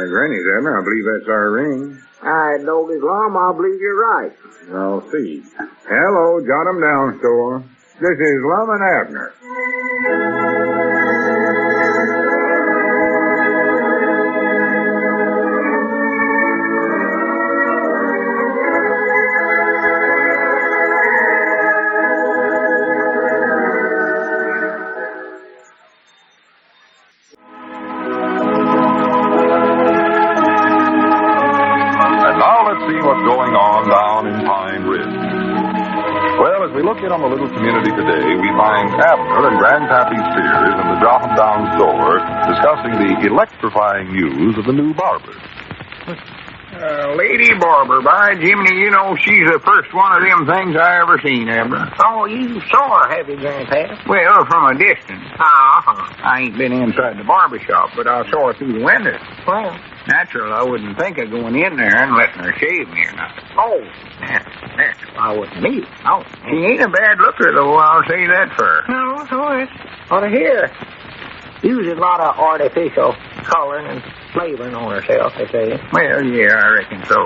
Granny's, Abner. I believe that's our ring. I know this Lum. I believe you're right. I'll see. Hello, jot 'em down, store. This is Lum and Abner. What's going on down in Pine Ridge. Well, as we look in on the little community today, we find Abner and Grandpappy Sears in the Jot 'em Down store discussing the electrifying news of the new Barber. Lady Barber, by Jiminy, you know she's the first one of them things I ever seen, Abner. Oh, you saw her, have you, Grandpa? Well, from a distance. Uh-huh. I ain't been inside the barber shop, but I saw her through the window. Well, natural, I wouldn't think of going in there and letting her shave me or nothing. Oh, Natural, I wouldn't need it. Oh, she ain't a bad looker, though, I'll say that for her. no, it's out of here. Uses a lot of artificial coloring and flavoring on herself, they say. Well, yeah, I reckon so.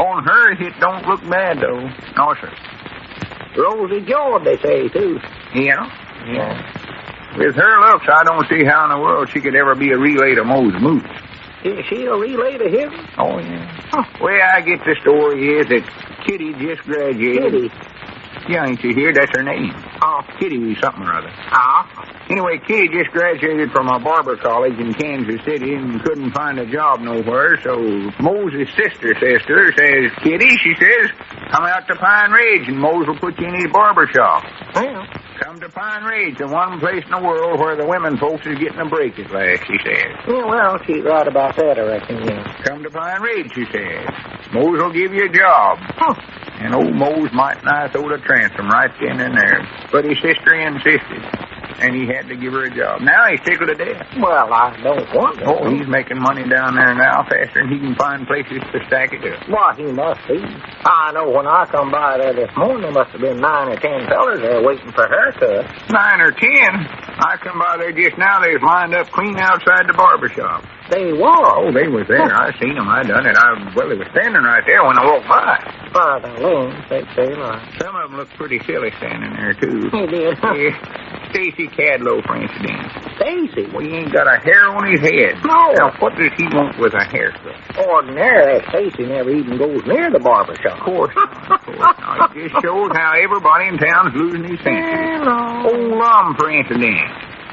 On hers, it don't look bad, though. No, sir. Rosy jawed, they say, too. Yeah? With her looks, I don't see how in the world she could ever be a relay to Moe's Moose. Is she a relay to him? Oh, yeah. Huh. Way I get the story is that Kitty just graduated. Kitty? Yeah, ain't you here? That's her name. Oh. Kitty something or other. Uh-huh. Anyway, Kitty just graduated from a barber college in Kansas City and couldn't find a job nowhere, so Moses' sister says to her, Kitty, she says, come out to Pine Ridge and Mose will put you in his barber shop. Well, come to Pine Ridge, the one place in the world where the women folks is getting a break at last, she says. Yeah, well, she's right about that, I reckon, yeah. Come to Pine Ridge, she says. Mose will give you a job. Huh. And old Mose might nigh throw the transom right then and there. But his sister insisted. And he had to give her a job. Now he's tickled to death. Well, I don't wonder. Oh, he's making money down there now faster than he can find places to stack it up. Why, he must be. I know when I come by there this morning, there must have been 9 or 10 fellas there waiting for haircuts. 9 or 10? I come by there just now. They was lined up clean outside the barber shop. They were? Oh, they was there. I seen them. I done it. Well, they was standing right there when I walked by. Father Lynn, they say like. Some of them look pretty silly standing there, too. He did. Yeah. Stacy Cadlow, for instance. Stacy? Well, he ain't got a hair on his head. No. Now, what does he want with a haircut? Ordinarily, Stacy never even goes near the barber shop. Of course not. Now, it just shows how everybody in town's losing his senses. Hello. Old Lum, for instance.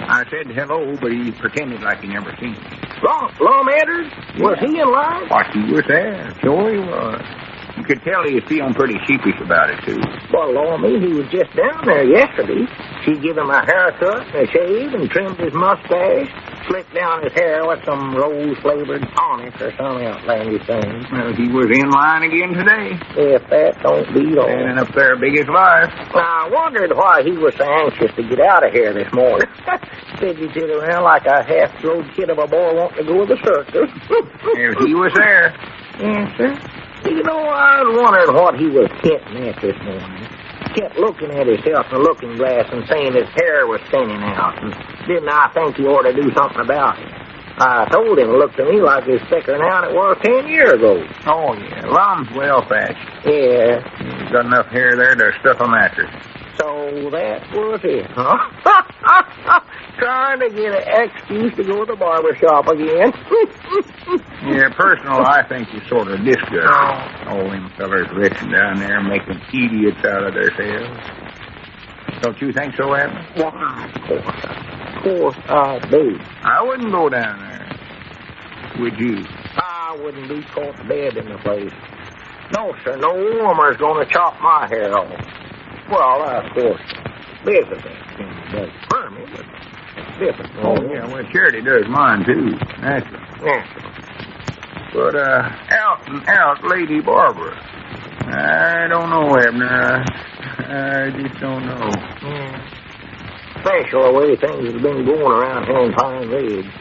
I said hello, but he pretended like he never seen me. Lum entered? Was he in line? Why, he was there. Sure he was. You could tell he was feeling pretty sheepish about it, too. Well, Lord, me, he was just down there yesterday. She give him a haircut and a shave and trimmed his mustache, slicked down his hair with some rose-flavored tonic or some outlandish thing. Well, he was in line again today. If that don't beat all. Standing up there big as life. Now, I wondered why he was so anxious to get out of here this morning. Fidgeted around like a half-grown kid of a boy wanting to go to the circus. Well, he was there. Yes, sir. You know, I was wondering what he was getting at this morning. Kept looking at himself in the looking glass and saying his hair was thinning out. And didn't I think he ought to do something about it? I told him it looked to me like it was thicker now than it was 10 years ago. Oh, yeah. Lum's well-thatched. Yeah. He's got enough hair there to stuff a mattress. So that was it, huh? Trying to get an excuse to go to the barber shop again. Yeah, personal, I think he's sort of disgusting. All them fellers resting down there making idiots out of themselves. Don't you think so, Abner? Why, of course I do. I wouldn't go down there. Would you? I wouldn't be caught dead in the place. No, sir, no woman's going to chop my hair off. Well, of course, visiting does for me, but it's different. Oh, yeah, well, Charity does mine, too. Naturally. Naturally. But, out and out Lady Barber. I don't know, Abner. I just don't know. Yeah. Special the way things have been going around here in Pine Ridge.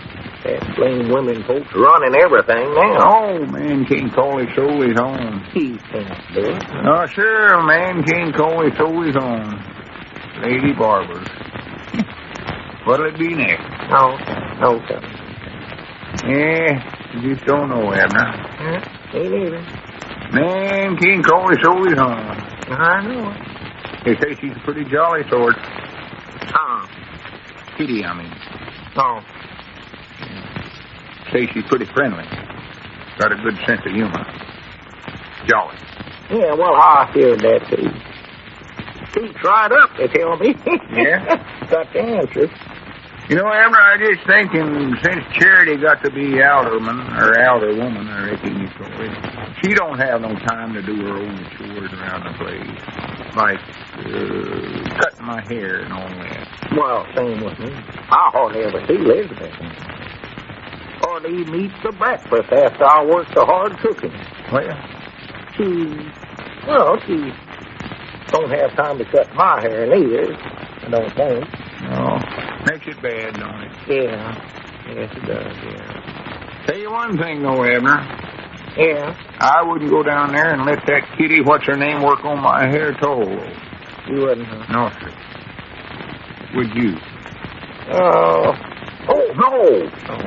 That blame women folks running everything now. Oh, man can't call his soul his own. He can't do it. Oh, sure, a man can't call his soul his own. Lady Barber. What'll it be next? No, sir. Yeah, You just don't know, Abner. Ain't either. Man, can't always hold his own. I know it. They say she's a pretty jolly sort. Kitty, I mean. Oh. Say she's pretty friendly. Got a good sense of humor. Jolly. Yeah, well, I hear that, too. Keeps right up, they tell me. Yeah? Got the answer. You know, Abner, I just thinking since Charity got to be alderman, or alderwoman, I reckon you call it, she don't have no time to do her own chores around the place. Like, cutting my hair and all that. Well, same with me. I hardly ever see Elizabeth. Hardly even eat the breakfast after I work the hard cooking. Well, She don't have time to cut my hair neither, I don't think. no, makes it bad, don't it? Yeah. Yes, it does, yeah. Tell you one thing, though, Abner. Yeah. I wouldn't go down there and let that kitty, what's her name, work on my hair at all. You wouldn't, huh? No, sir. Would you? Oh, no. Oh,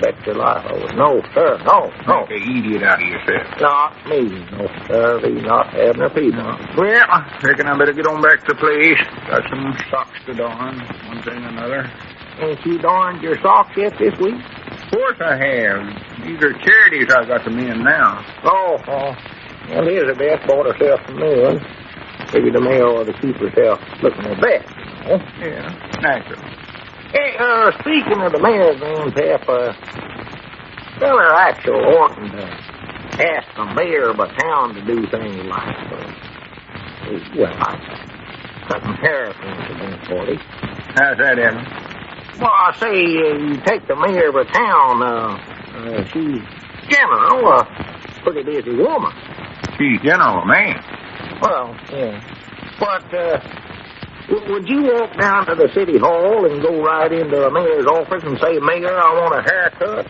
bet your life I would. No, sir, no. Make an idiot out of yourself. Not me. No, sir, not Abner People. Well, I reckon I better get on back to the place. Got some socks to darn, one thing or another. Ain't you darned your socks yet this week? Of course I have. These are charities I got them in now. Oh. Well, Elizabeth bought herself some new ones. Maybe the mail ought to keep herself looking her best. Yeah, naturally. Hey, speaking of the mayor, Grandpap, feller actual oughtn't to ask the mayor of a town to do things like, cutting hair, for instance, 40. How's that, Evan? Well, I say, you take the mayor of a town, she's general, a pretty busy woman. She's general, man. Well, yeah. But, would you walk down to the city hall and go right into the mayor's office and say, Mayor, I want a haircut?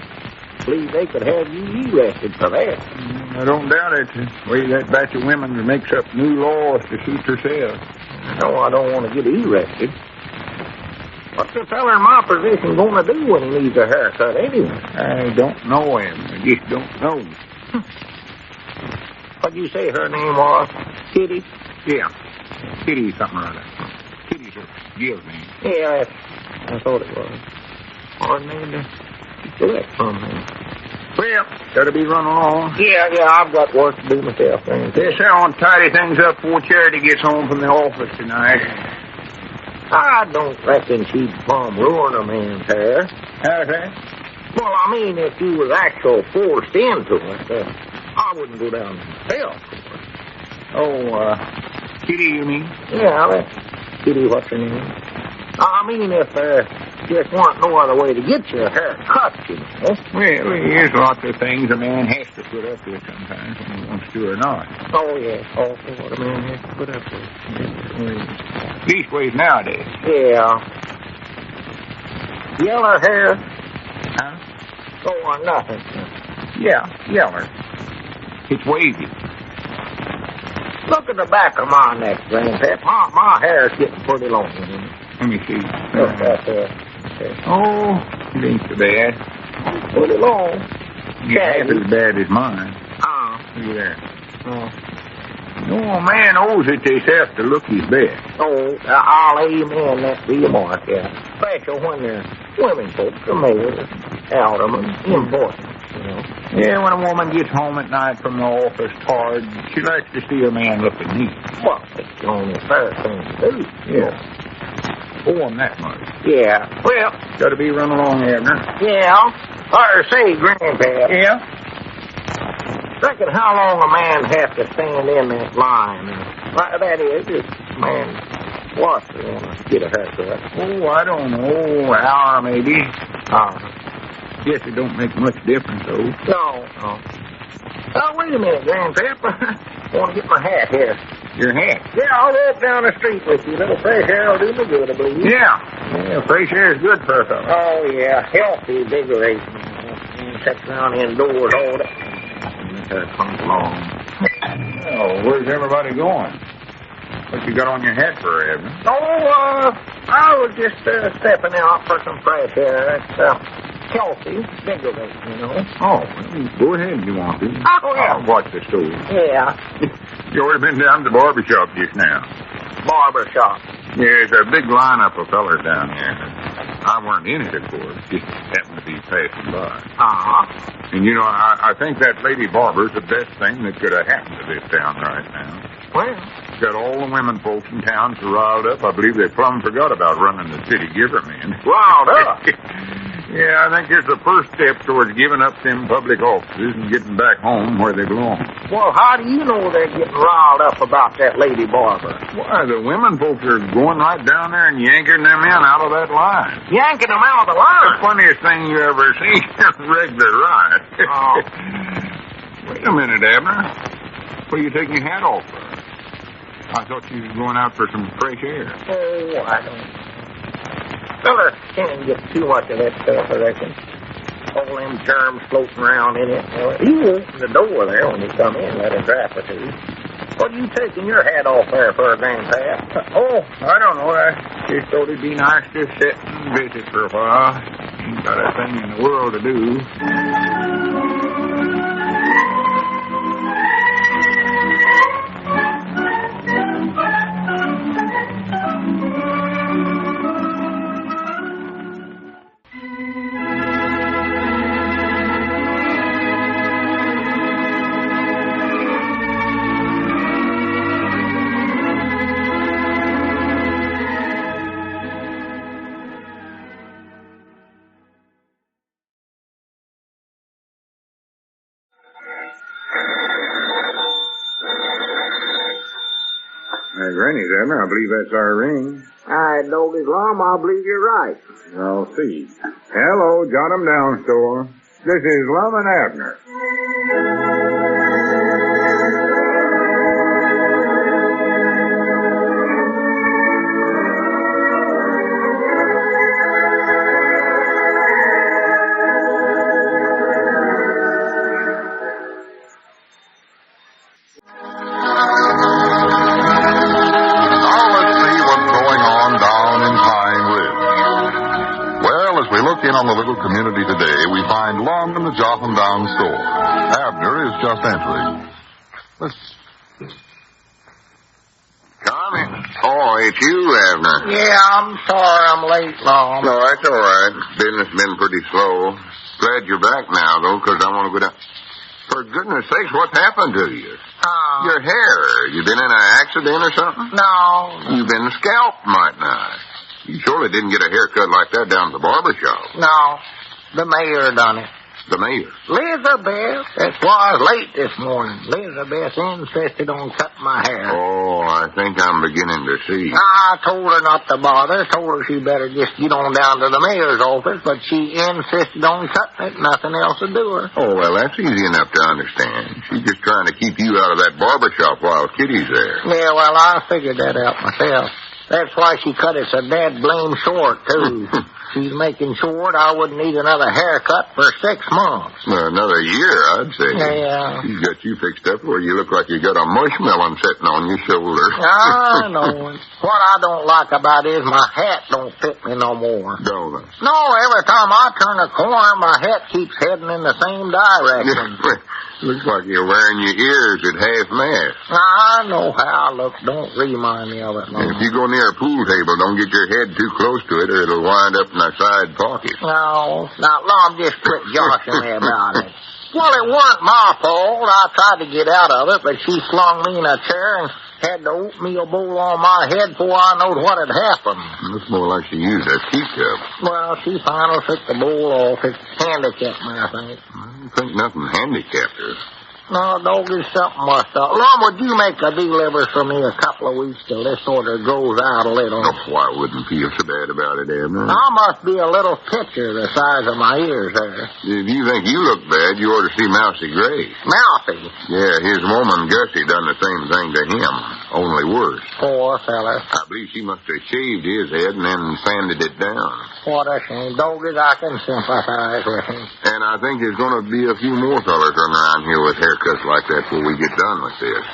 Believe they could have you arrested for that. I don't doubt it. The way that batch of women makes up new laws to suit herself. No, I don't want to get arrested. What's the feller in my position going to do when he needs a haircut anyway? I don't know him. I just don't know. What'd you say her name was? Kitty? Yeah. Kitty something or other. Kitty's her Jill's name. Yeah, I thought it was. Hard name to collect from him. Well, gotta be running along. Yeah, I've got work to do myself. Yes, I want to tidy things up before Charity gets home from the office tonight. I don't reckon she'd plumb ruin a man's hair. How's that? Well, I mean, if you was actual forced into it, I wouldn't go down myself. Oh, Kitty, you mean? Yeah, that's Kitty, what's her name? I mean, if just weren't no other way to get your hair cut, you know. Well, there's lots of things a man has to put up with sometimes, when he wants to or not. Oh, yeah. Oh, what a man has to put up with. Leastways nowadays. Yeah. Yeller hair? Huh? Oh, nothing. Yeah, yeller. It's wavy. Look at the back of my neck, Grandpap. My hair's getting pretty long. Let me see. Look, that's Oh, it ain't so bad. pretty long. Yeah, half as bad as mine. Look at that. No man owes it to himself to look his best. Oh, I'll amen that to your mark, yeah. Special when they're women folks, the mayors, aldermen, important, you know. Yeah, when a woman gets home at night from the office tired, she likes to see her man looking neat. Well, it's the only fair thing to do. Yeah. Oh, I'm that much. Yeah. Well, Gotta be running along, Abner. yeah. Or say, Grandpap. Yeah? Reckon how long a man has to stand in that line? That is, if a man wants to get a haircut. Oh, I don't know. An hour, maybe. Guess it don't make much difference, though. No. Oh, wait a minute, Grandpap. I want to get my hat here. Your hat? Yeah, I'll walk down the street with you. A little fresh air will do me good, I believe. Yeah, fresh air is good for a fellow. Oh, yeah. Healthy, invigorating. Sits around indoors all day. Comes along. Well, where's everybody going? What you got on your hat for, Evan? Oh, I was just stepping out for some fresh air. It's healthy, cigarette, you know. Oh, go ahead if you want to. Oh, yeah. I'll watch the stove. Yeah, You already been down to the barber shop just now. barber shop. Yeah, there's a big lineup of fellers down here. I weren't in it, of course. Just happened to be passing by. Uh-huh. And, you know, I think that lady barber's the best thing that could have happened to this town right now. Well, Got all the women folks in town so riled up, I believe they plumb forgot about running the city giverman. riled up. Yeah, I think it's the first step towards giving up them public offices and getting back home where they belong. Well, how do you know they're getting riled up about that lady barber? Why, the women folks are going right down there and yanking them in out of that line. Yanking them out of the The line. funniest thing you ever seen in a regular ride. Oh. Wait a minute, Abner. What are you taking your hat off for? I thought you was going out for some fresh air. Oh, I don't. Feller can't get too much of that stuff, I reckon. All them germs floating around in it. You open the door there when you come in, let a drop or two. What are you taking your hat off there for, Grandpa? Oh, I don't know. I just thought it'd be nice to sit and visit for a while. Ain't got a thing in the world to do. Granny's, Abner. I believe that's our ring. I know this Lum, I believe you're right. I'll see. Hello, jot 'em down, store. This is Lum and Abner. On the little community today, we find Lum in the Jotham Down store. Abner is just entering. Come in. Oh, it's you, Abner. Yeah, I'm sorry I'm late, Lum. No, that's all right. Business been pretty slow. Glad you're back now, though, because I want to go down. For goodness sakes, what's happened to you? Your hair. You been in an accident or something? No. You've been scalped, might not. You surely didn't get a haircut like that down at the barber shop. No. The mayor done it. The mayor? Elizabeth. That's why I was late this morning. Elizabeth insisted on cutting my hair. Oh, I think I'm beginning to see. I told her not to bother. Told her she better just get on down to the mayor's office, but she insisted on cutting it. Nothing else to do her. Oh, well, that's easy enough to understand. She's just trying to keep you out of that barber shop while Kitty's there. Yeah, well, I figured that out myself. That's why she cut it so dad blame short, too. She's making short I wouldn't need another haircut for 6 months. Well, another year, I'd say. Yeah. She's got you fixed up where you look like you got a mushmelon sitting on your shoulder. I know. What I don't like about it is my hat don't fit me no more. Don't it? No, every time I turn a corner, my hat keeps heading in the same direction. Looks like you're wearing your ears at half-mast. I know how I look. Don't remind me of it, no. If you go near a pool table, don't get your head too close to it or it'll wind up in a side pocket. No. Now, Lum just quit joshing me about it. Well, it weren't my fault. I tried to get out of it, but she slung me in a chair and had the oatmeal bowl on my head before I knowed what had happened. Looks more like she used a teacup. Well, she finally took the bowl off. It handicapped me, I think. I don't think nothing handicapped her. No, doggy, something must have. Lum, would you make a delivery for me a couple of weeks till this order goes out a little? Oh, I wouldn't feel so bad about it, Abner. I must be a little pitcher the size of my ears there. If you think you look bad, you ought to see Mousy Gray. Mouthy? Yeah, his woman, Gussie, done the same thing to him, only worse. Poor fella. I believe she must have shaved his head and then sanded it down. What a shame. Doggies, I can sympathize with him. And I think there's going to be a few more fellas running around here with haircuts like that before we get done with this.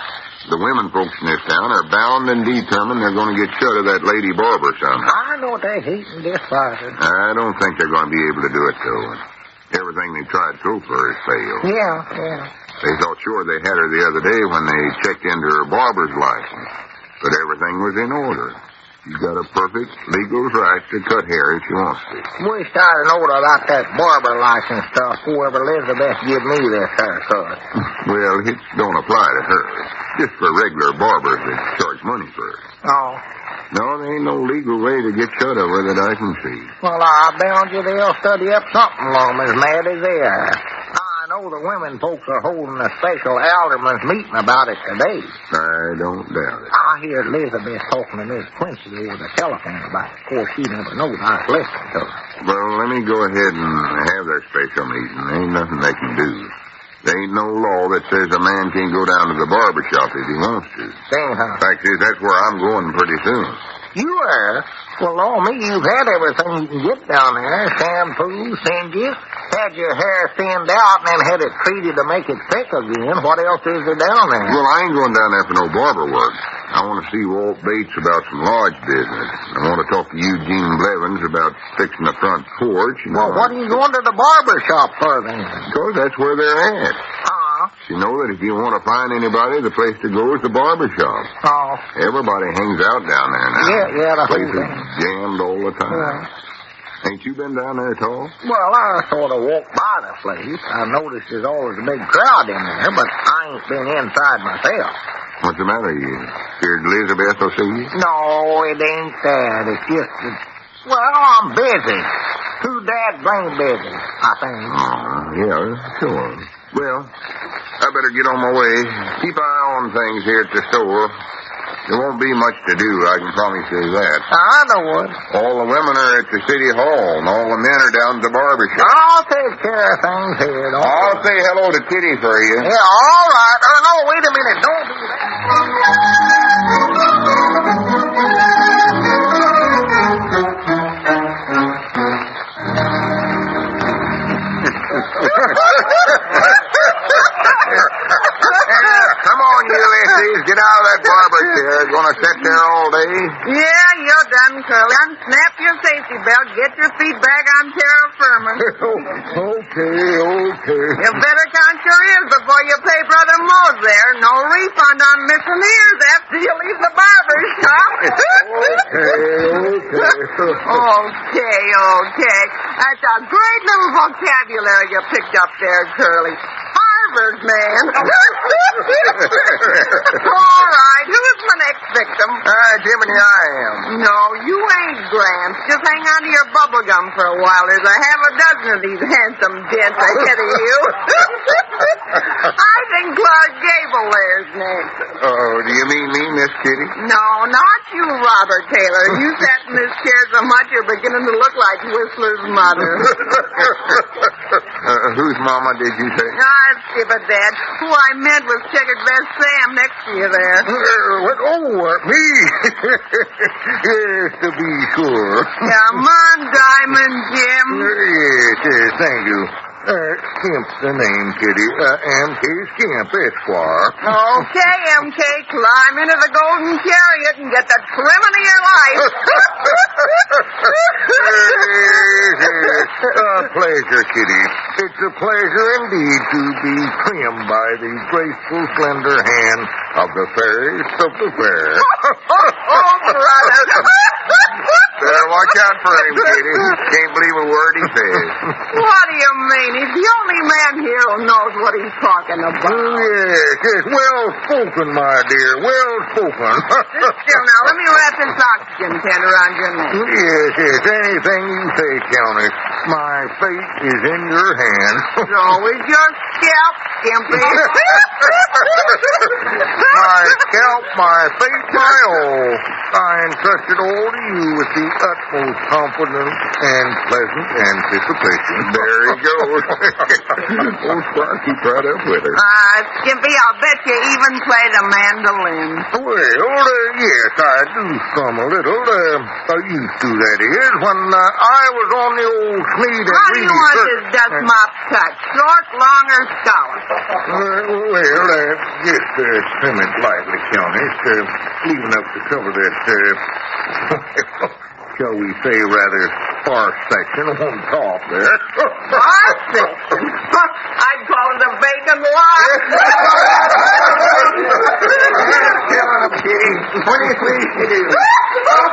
The women folks in this town are bound and determined they're going to get shut of that lady Barber somehow. I know they hate and despise her. I don't think they're going to be able to do it, though. Everything they tried so far has failed. Yeah. They thought sure they had her the other day when they checked into her barber's license. But everything was in order. She's got a perfect legal right to cut hair if she wants to. Wish I'd known about that barber license stuff. Whoever Elizabeth give me this haircut. Well, it don't apply to her. Just for regular barbers that charge money for it. Oh. No, there ain't no legal way to get shut of her that I can see. Well, I bound you they'll study up something on as mad as they are. I know the women folks are holding a special alderman's meeting about it today. I don't doubt it. I hear Elizabeth talking to Miss Quincy over the telephone about it. Of course, she never knows I was listening to her. Well, let me go ahead and have their special meeting. There ain't nothing they can do. There ain't no law that says a man can't go down to the barber shop if he wants to. Fact is, that's where I'm going pretty soon. You are? Well, Lord me, you've had everything you can get down there. Shampoo, singes, had your hair thinned out, and then had it treated to make it thick again. What else is there down there? Well, I ain't going down there for no barber work. I want to see Walt Bates about some lodge business. I want to talk to Eugene Blevins about fixing the front porch. Well, what are you going to the barber shop for, then? Because that's where they're at. You know that if you want to find anybody, the place to go is the barber shop. Oh. Everybody hangs out down there now. Yeah, the place whole is jammed all the time. Yeah. Ain't you been down there at all? Well, I sort of walked by the place. I noticed there's always a big crowd in there, but I ain't been inside myself. What's the matter? You feared Elizabeth will see you? No, it ain't that. It's just that, well, I'm busy. Too dad-brain busy, I think. Oh, yeah, sure. Well, I better get on my way. Keep an eye on things here at the store. There won't be much to do, I can promise you that. I know it. All the women are at the city hall, and all the men are down at the barber shop. I'll take care of things here. I'll say hello to Kitty for you. Yeah, all right. No, wait a minute. Don't do that. Come on, Ulysses. Get out of that barber chair. Gonna sit there all day? Yeah, you're done, Curly. Unsnap your safety belt. Get your feet back on terra firma. Okay. You better count your ears before you pay Brother Mose there. No refund on missing ears after you leave the barber shop. Okay. That's a great little vocabulary you picked up there, Curly. Harvard man. All right, who's my next victim? Jiminy, I am. No, you ain't, Gramps. Just hang on to your bubble gum for a while. There's a half a dozen of these handsome gents ahead of you. I think Clark Gable there's next. Oh, do you mean me, Miss Kitty? No, not you, Robert Taylor. You sat in this chair so much you're beginning to look like Whistler's mother. Whose mama did you say? Skip it, Dad. Who I meant was Checkered Vest Sam next to you there. Me? Yes, to be sure. Come on, Diamond Jim. Yes, thank you. Skimp's the name, Kitty. M.K. Skimp, Esquire. Okay, M.K., climb into the golden chariot and get the trimming of your life. A pleasure, Kitty. It's a pleasure indeed to be trimmed by the graceful, slender hand of the fairest of the fair. Oh, brother. Better watch out for him, Kitty. Can't believe a word he says. What do you mean? He's the only man here who knows what he's talking about. Yes. Well spoken, my dear. Well spoken. Sit still now. Let me wrap this oxygen tent around your neck. Yes. Anything you say, Countess. My fate is in your hands. So is your scalp, Skimpy. My scalp, my fate, my all. I entrusted all to you with the utmost confidence and pleasant anticipation. There he goes. Old Squire, keep right up with her. Skippy, I'll bet you even play the mandolin. Well, yes, I do strum a little. Used to, that is, when I was on the old Sneed and How do you Reedy want circuit. this dust mop cut? Short, long, or stout? Just trim it lightly, Countess, leave enough to cover that, shall we say, rather sparse section on top there. Sparse section? I'd call it a bacon lot. Kitty, what do you think you do?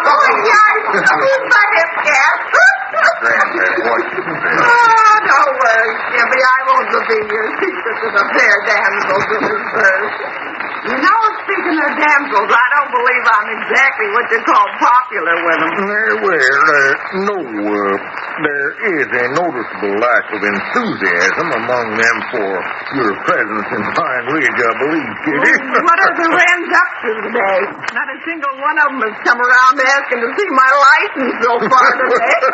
My hip cat. Granddad, what you say? Oh, don't worry, Skippy. I won't reveal your secret to the fair damsels in this verse. You know, speaking of damsels, I don't believe I'm exactly what you call popular with them. No, there is a noticeable lack of enthusiasm among them for your presence in Pine Ridge, I believe, Kitty. What are the Wrens up to today? Not a single one of them has come around asking to see my license so far today.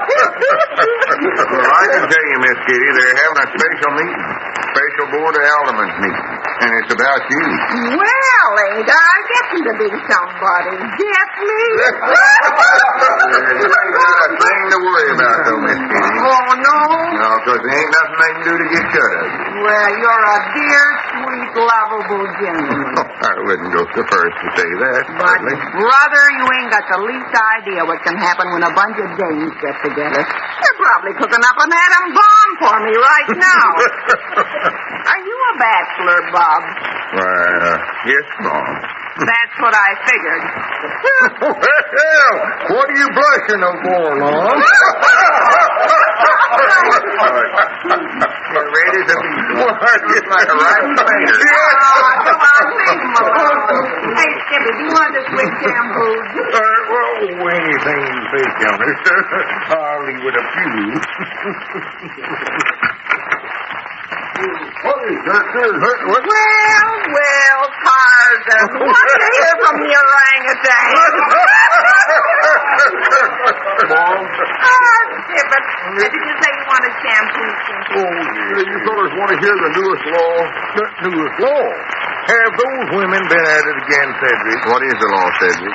Well, I can tell you, Miss Kitty, they're having a special meeting. Special Board of Aldermen's meeting. And it's about you. Well, ain't I getting to be somebody? Get me? You ain't got a thing to worry about, though, Miss Kitty. Oh, no? No, because there ain't nothing they can do to get shut of you. Well, you're a dear, sweet, lovable gentleman. I wouldn't go so first to say that. But, certainly. brother, you ain't got the least idea what can happen when a bunch of dames get together. They're probably cooking up an atom bomb for me right now. Are you a bachelor, Bob? Why, yes, Mom. That's what I figured. Well, what are you blushing for, Lon? You're ready to be. Just like a riding fighter. Come on, leave him alone. Hey, Skippy, do you want this quick shampoo? Anything you say, Countess. I'll leave it up to you. Well, Tarzan, what do you hear from the orangutan? Mom? Skippy, did you say you wanted shampoo? You fellas want to hear the newest law? The newest law. Have those women been at it again, Cedric? What is the law, Cedric?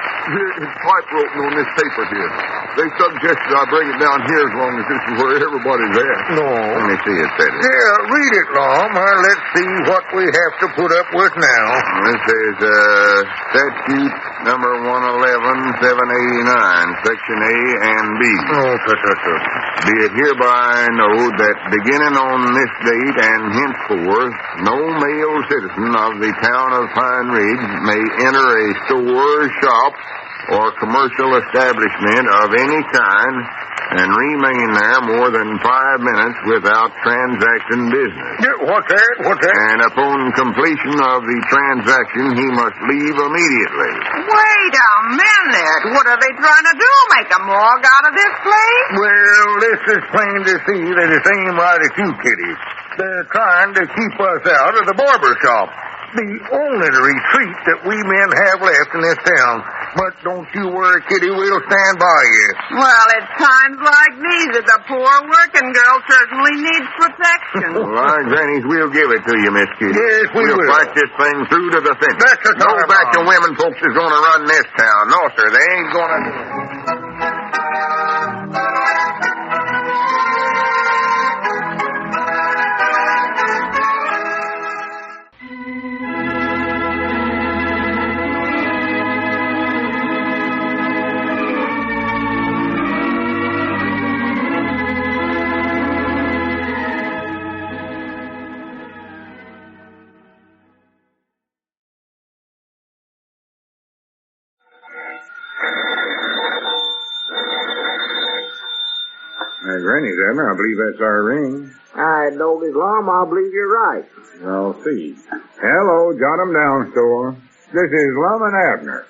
It's typewritten on this paper here. They suggested I bring it down here as long as this is where everybody's at. No. Let me see it, Cedric. Yeah, read it, Lon. Let's see what we have to put up with now. This is statute number 111-789, section A and B. Oh, Be it hereby known that beginning on this date and henceforth, no male citizen of the town of Pine Ridge may enter a store, shop, or commercial establishment of any kind and remain there more than 5 minutes without transacting business. What's that? And upon completion of the transaction, he must leave immediately. Wait a minute. What are they trying to do? Make a morgue out of this place? Well, this is plain to see that it's aimed right at you, Kitty. They're trying to keep us out of the barber shop. The only retreat that we men have left in this town. But don't you worry, Kitty, we'll stand by you. Well, at times like these that the poor working girl certainly needs protection. All right, Grannies, we'll give it to you, Miss Kitty. Yes, we will. Fight this thing through to the finish. That's the No time, batch Mom. of women folks is going to run this town. No, sir, they ain't going to do it. Granny's, Abner, I believe that's our ring. I told his Lum, I believe you're right. I'll see. Hello, jot 'em down, store. This is Lum and Abner.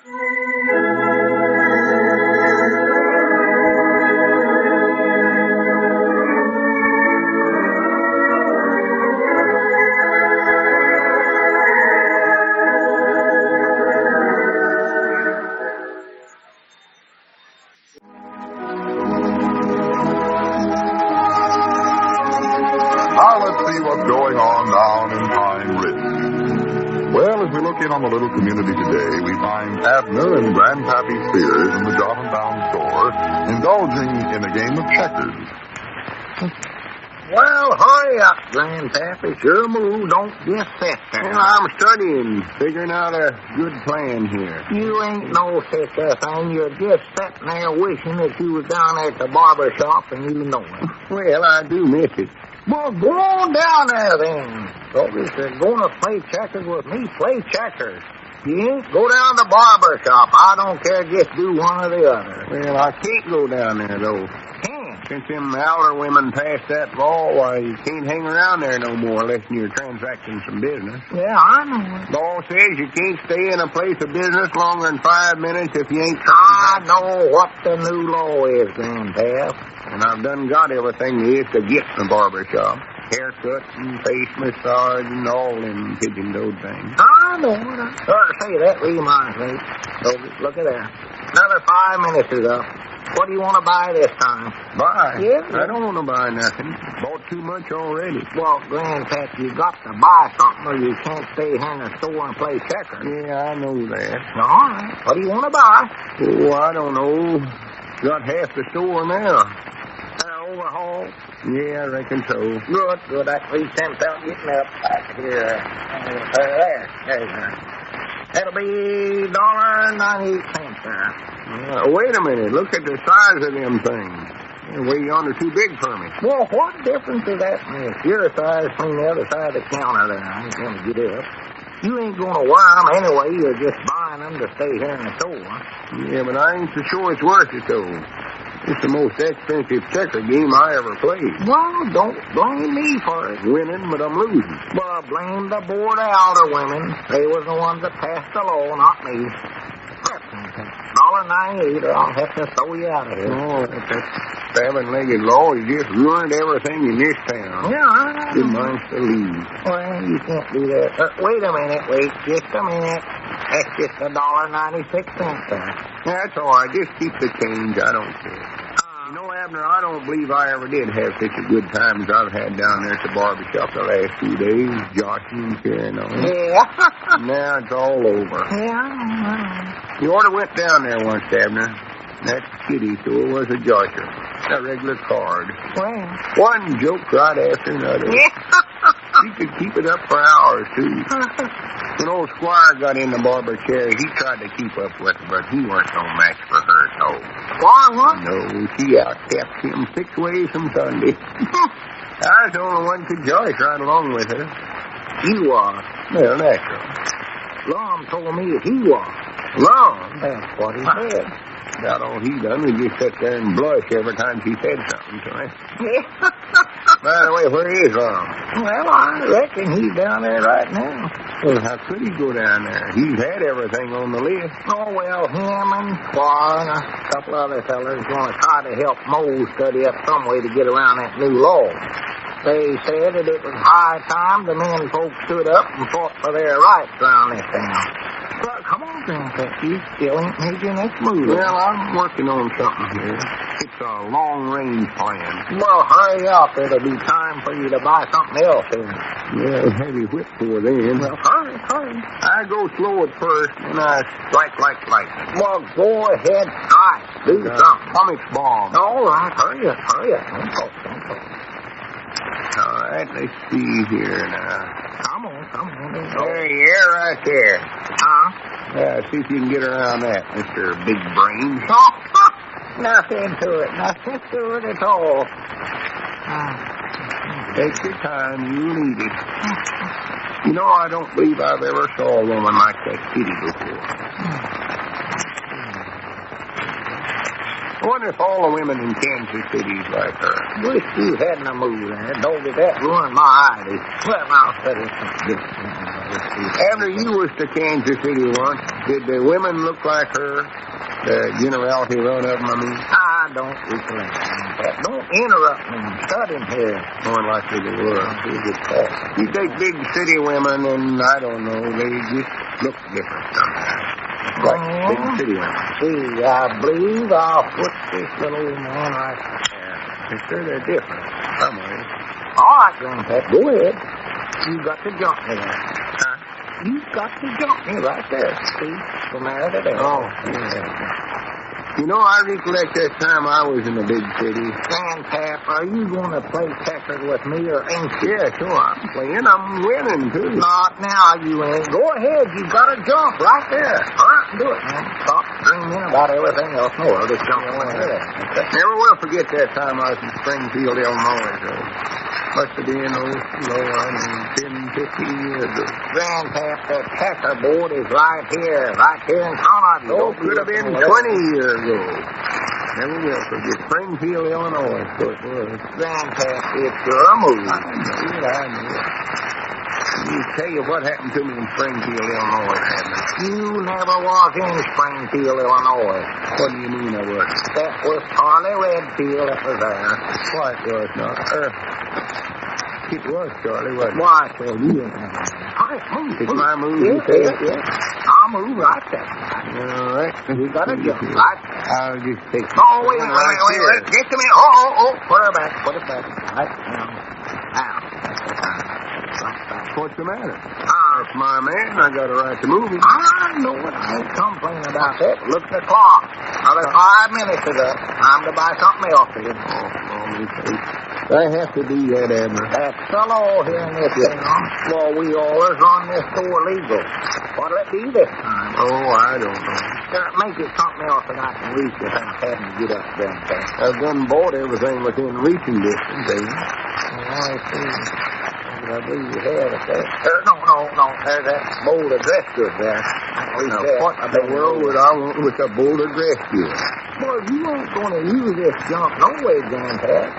see what's going on down in Pine Ridge. Well, as we look in on the little community today, we find Abner and Grandpappy Spears in the Jot 'em Down store indulging in a game of checkers. Well, hurry up, Grandpappy. Sure move. Don't just sit there. Well, I'm studying, figuring out a good plan here. You ain't no such a thing. You're just sitting there wishing that you was down there at the barber shop and you know it. Well, I do miss it. Well, go on down there then. So if you're going to play checkers with me, play checkers. You ain't go down to the barber shop. I don't care. Just do one or the other. Well, I can't go down there, though. Can't. Since them elder women passed that law, why, you can't hang around there no more unless you're transacting some business. Yeah, I know it. Law says you can't stay in a place of business longer than 5 minutes if you ain't I know what the new law is, Grandpap. And I've done got everything there is to get in the barber shop. Haircuts and face massage and all them pigeon-toed things. I know it. Say, that reminds me. Look at that. Another 5 minutes is up. What do you want to buy this time? Buy? Yeah. I don't want to buy nothing. Bought too much already. Well, Grandpap, you got to buy something or you can't stay here in the store and play checkers. Yeah, I know that. All right. What do you want to buy? Oh, I don't know. Got half the store now. Overhaul? Yeah, I reckon so. Good. That 3 cents out getting up back here. There you go. That'll be $1.98 there. Wait a minute. Look at the size of them things. They're way yonder too big for me. Well, what difference does that make? Your size from the other side of the counter there. I ain't going to get up. You ain't going to wear them anyway. You're just buying them to stay here in the store. Yeah, but I ain't so sure it's worth it, though. It's the most expensive checker game I ever played. Well, don't blame me for it. Winning, but I'm losing. Well, blame the board of elder women. They was the ones that passed the law, not me. $1.98 or I'll have to throw you out of here. Oh, that 7-legged law has just ruined everything in this town. Yeah, I know. Good minds to leave. Well, you can't do that. Wait a minute. Wait just a minute. That's just $1.96 there. That's all right. Just keep the change. I don't care. You know, Abner, I don't believe I ever did have such a good time as I've had down there at the barber shop the last 2 days, joshing and carrying on. Yeah. Now it's all over. Yeah. You ought to went down there once, Abner. That kitty sure was a josher. A regular card. Well. One joke right after another. She could keep it up for hours, too. When old Squire got in the barber chair, he tried to keep up with her, but he weren't no match for her, no. Why, what? No, she out-kept him 6 ways from Sunday. I was the only one could josh right along with her. You was. Well, natural. Lum told me that he was. Lum? That's what he said. About all he done was just sit there and blush every time she said something to him. By the way, where is Lum? Well, I reckon he's down there right now. Well, how could he go down there? He's had everything on the list. Oh, well, him and Squire and a couple other fellas going to try to help Mose study up some way to get around that new law. They said that it was high time the men folks stood up and fought for their rights around this town. But come on, Grandpa, you still ain't made your next move. Well, I'm working on something here. It's a long-range plan. Well, hurry up. It'll be time for you to buy something else here. Yeah, heavy whip for then. Well, hurry. I go slow at first, and I strike like lightning. Well, go ahead, strike. Do something. Pumic bomb. All right, hurry up. Don't talk. All right, let's see here now. Come on. There you are, right there. Huh? See if you can get around that, Mr. Big Brain. Oh, nothing to it at all. Take your time, you need it. You know, I don't believe I've ever saw a woman like that kitty before. I wonder if all the women in Kansas City's like her. Wish you hadn't moved there. Don't get that ruined my idea. Well, I'll study something different. After you was to Kansas City once, did the women look like her? The generality run of them, I mean? I don't recollect that. Don't interrupt me. I'm studying here. More likely they were. You take big city women, and I don't know, they just look different sometimes. Like big city women. See, I believe I'll put this little man right there. I'm sure they're different. Some way. All right, Grandpap, go ahead. You got to jump me there. Huh? You got to jump me right there. See? From there to there. Oh, yeah. You know, I recollect that time I was in a big city. Grandpap, are you going to play checkers with me or ain't you? Yeah, sure, I'm playing. I'm winning, too. Not now, you ain't. Go ahead. You got to jump right there. All right, do it, man. Stop dreaming about everything else. No, I'll just jump right there. Never will forget that time I was in Springfield, Illinois. So must have been, 10, 15 years ago. Grandpap, that checkerboard is right here in front of you. Oh, could have been 20 years ago. Never will forget. Springfield, Illinois. So it was. Grandpap, it's your move. I know. Let me tell you what happened to me in Springfield, Illinois. You never was in Springfield, Illinois. What do you mean I was? That was Charlie Redfield that was there. Why, it was not. It was Charlie, wasn't it? Why, well, you ain't move. It's my move, you Yeah, say? yeah. I'll move right there. All right. You got to jump right there. I'll just take Oh, wait. Just a minute. Oh. Put it back. Right now. What's the matter? That's my man. I got a right to move him. I know it. I ain't complaining about that. Look at the clock. Another 5 minutes ago. Time to buy something else for you. I have to do that, Abner. That's the law here in this town. Well, we always run this store legal. What'll it be this time? Oh, I don't know. Make it something else that I can reach without having to get up there. I've done bought everything within reaching distance, eh? I see. I believe you have it there. No. There's that bowl of dress goods there. Now, what in the world would I want with a bowl of dress goods? Well, you ain't going to use this junk no way, Grandpap.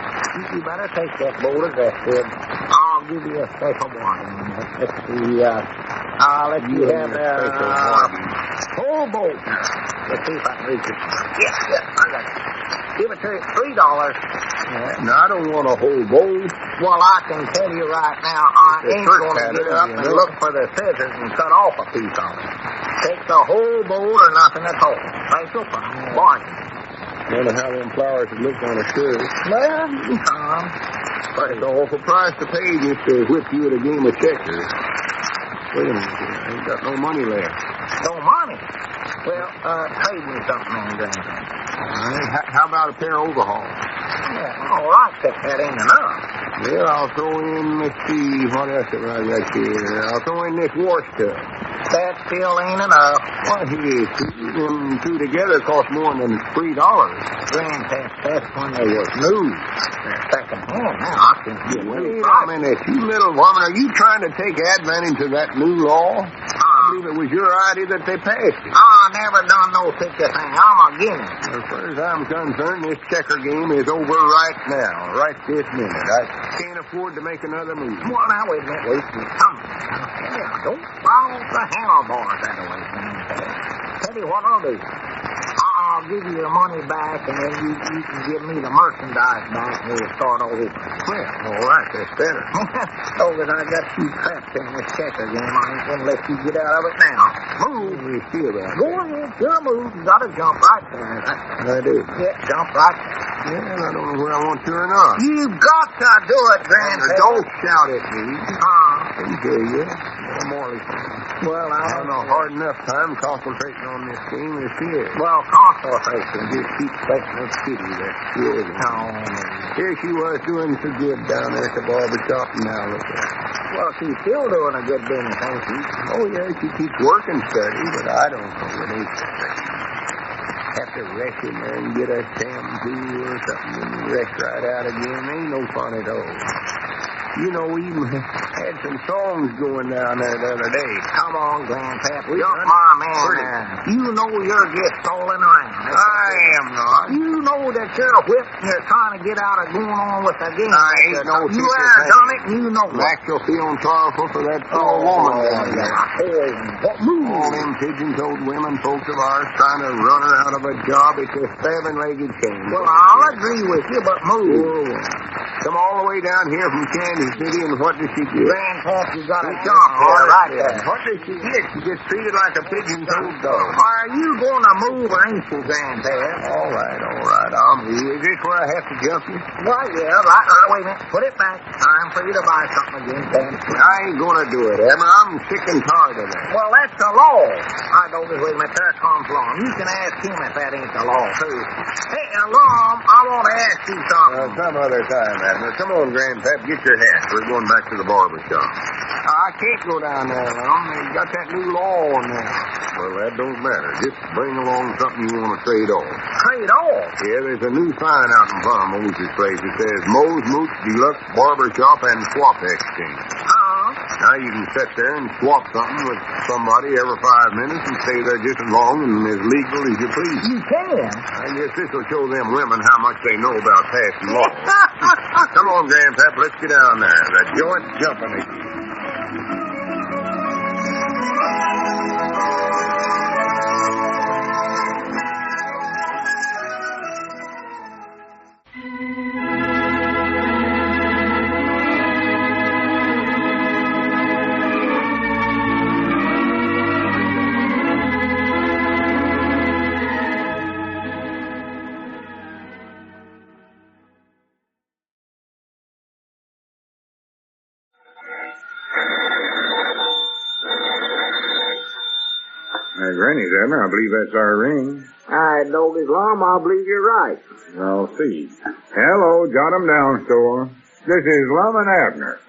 You better take that bowl of dress goods. I'll give you a special warning. Let's see, I'll let you have a whole bowl. Let's see if I can reach it. Yeah, I got it. Give it to you, $3. No, I don't want a whole bowl. Well, I can tell you right now, I ain't going to get up and look for the scissors and cut off a piece of it. Take the whole bowl or nothing at all. Special bargain. Wonder how them flowers would look on a shirt. Well, you can. But it's an awful price to pay just to whip you at a game of checkers. Wait a minute here. I ain't got no money left. No money? Well, trade me something, man, Grandpa. How about a pair of overalls? Yeah, all right, that ain't enough. Well, I'll throw in, let's see, what else have I got here? I'll throw in this wash tub. That still ain't enough. Why, them two together cost more than $3. Grandpa, that's when they was new. They're second hand now. I can get Wait a minute, you little woman, are you trying to take advantage of that new law? I believe it was your idea that they passed it. I never done no such a thing. I'm against it. As far as I'm concerned, this checker game is over right now, right this minute. I can't afford to make another move. Well, now, wait a minute. Come on. Yeah, don't fall off the handlebars that way, man. Tell you what I'll do. I'll give you the money back, and then you can give me the merchandise back, and we'll start all over. Well, all right, that's better. So that I got you trapped in this checker game, I ain't going to let you get out of it now. Move. We feel that. Go ahead, sure move. You got to jump right there. I do. Yeah, jump right there. Yeah, I don't know where I want to or not. You got to do it, Grandpa. Don't shout at me. I hear you. Morley. Well, I don't know. Hard enough time concentrating on this game this year. Well, concentration. Just keep expecting a kitty. That's good. Here she was doing so good down there at the barber shop, and now look at her. Well, she's still doing a good business, ain't she? Oh, yeah, she keeps working steady, but I don't know what it is. Have to rest in there and get a shampoo or something and rest right out again. Ain't no fun at all. You know, we even had some songs going down there the other day. Come on, Grandpap. You're my man there. You know you're just strolling around. I am not. You know that you're whipped and you're trying to get out of going on with the game. I ain't no You have done it and you know it. Max, you're feeling sorrowful for that poor woman down there. What move? All them pigeon-toed women folks of ours trying to run her out of a job. It's a seven-legged chain. Well, I'll agree with you, but move. Come all the way down here from Kansas City, and what does she get? Grandpappy's got a shop there, right there. What does she get? She gets treated like a pigeon-toed dog. Are you going to move or ain't you, Grandpap? All right, I'll move. Is this where I have to jump you? Why, yeah, right. Now, wait a minute. Put it back. Time for you to buy something again, Sam. I ain't going to do it, Abner. I'm sick and tired of that. Well, that's the law. I don't know, wait a minute. There comes Lum. You can ask him if that ain't the law, too. Hey, Lum, I want to ask you something. Some other time, Abner. Come on, Grandpap, get your hat. We're going back to the barber shop. I can't go down there, Lum. They've got that new law on there. Well, that don't matter. Just bring along something you want to trade off. Trade off? Yeah, there's a new sign out in front of Moses' place. It says Moe's Mooch Deluxe Barber Shop and Swap Exchange. Now you can sit there and swap something with somebody every 5 minutes and stay there just as long and as legal as you please. You can? I guess this will show them women how much they know about passing laws. Come on, Grandpap, let's get down there. The joint's jumping again. Granny's, Abner. I believe that's our ring. All right, Doggy's Lum, I believe you're right. I'll see. Hello, jot 'em down, store. This is Lum and Abner.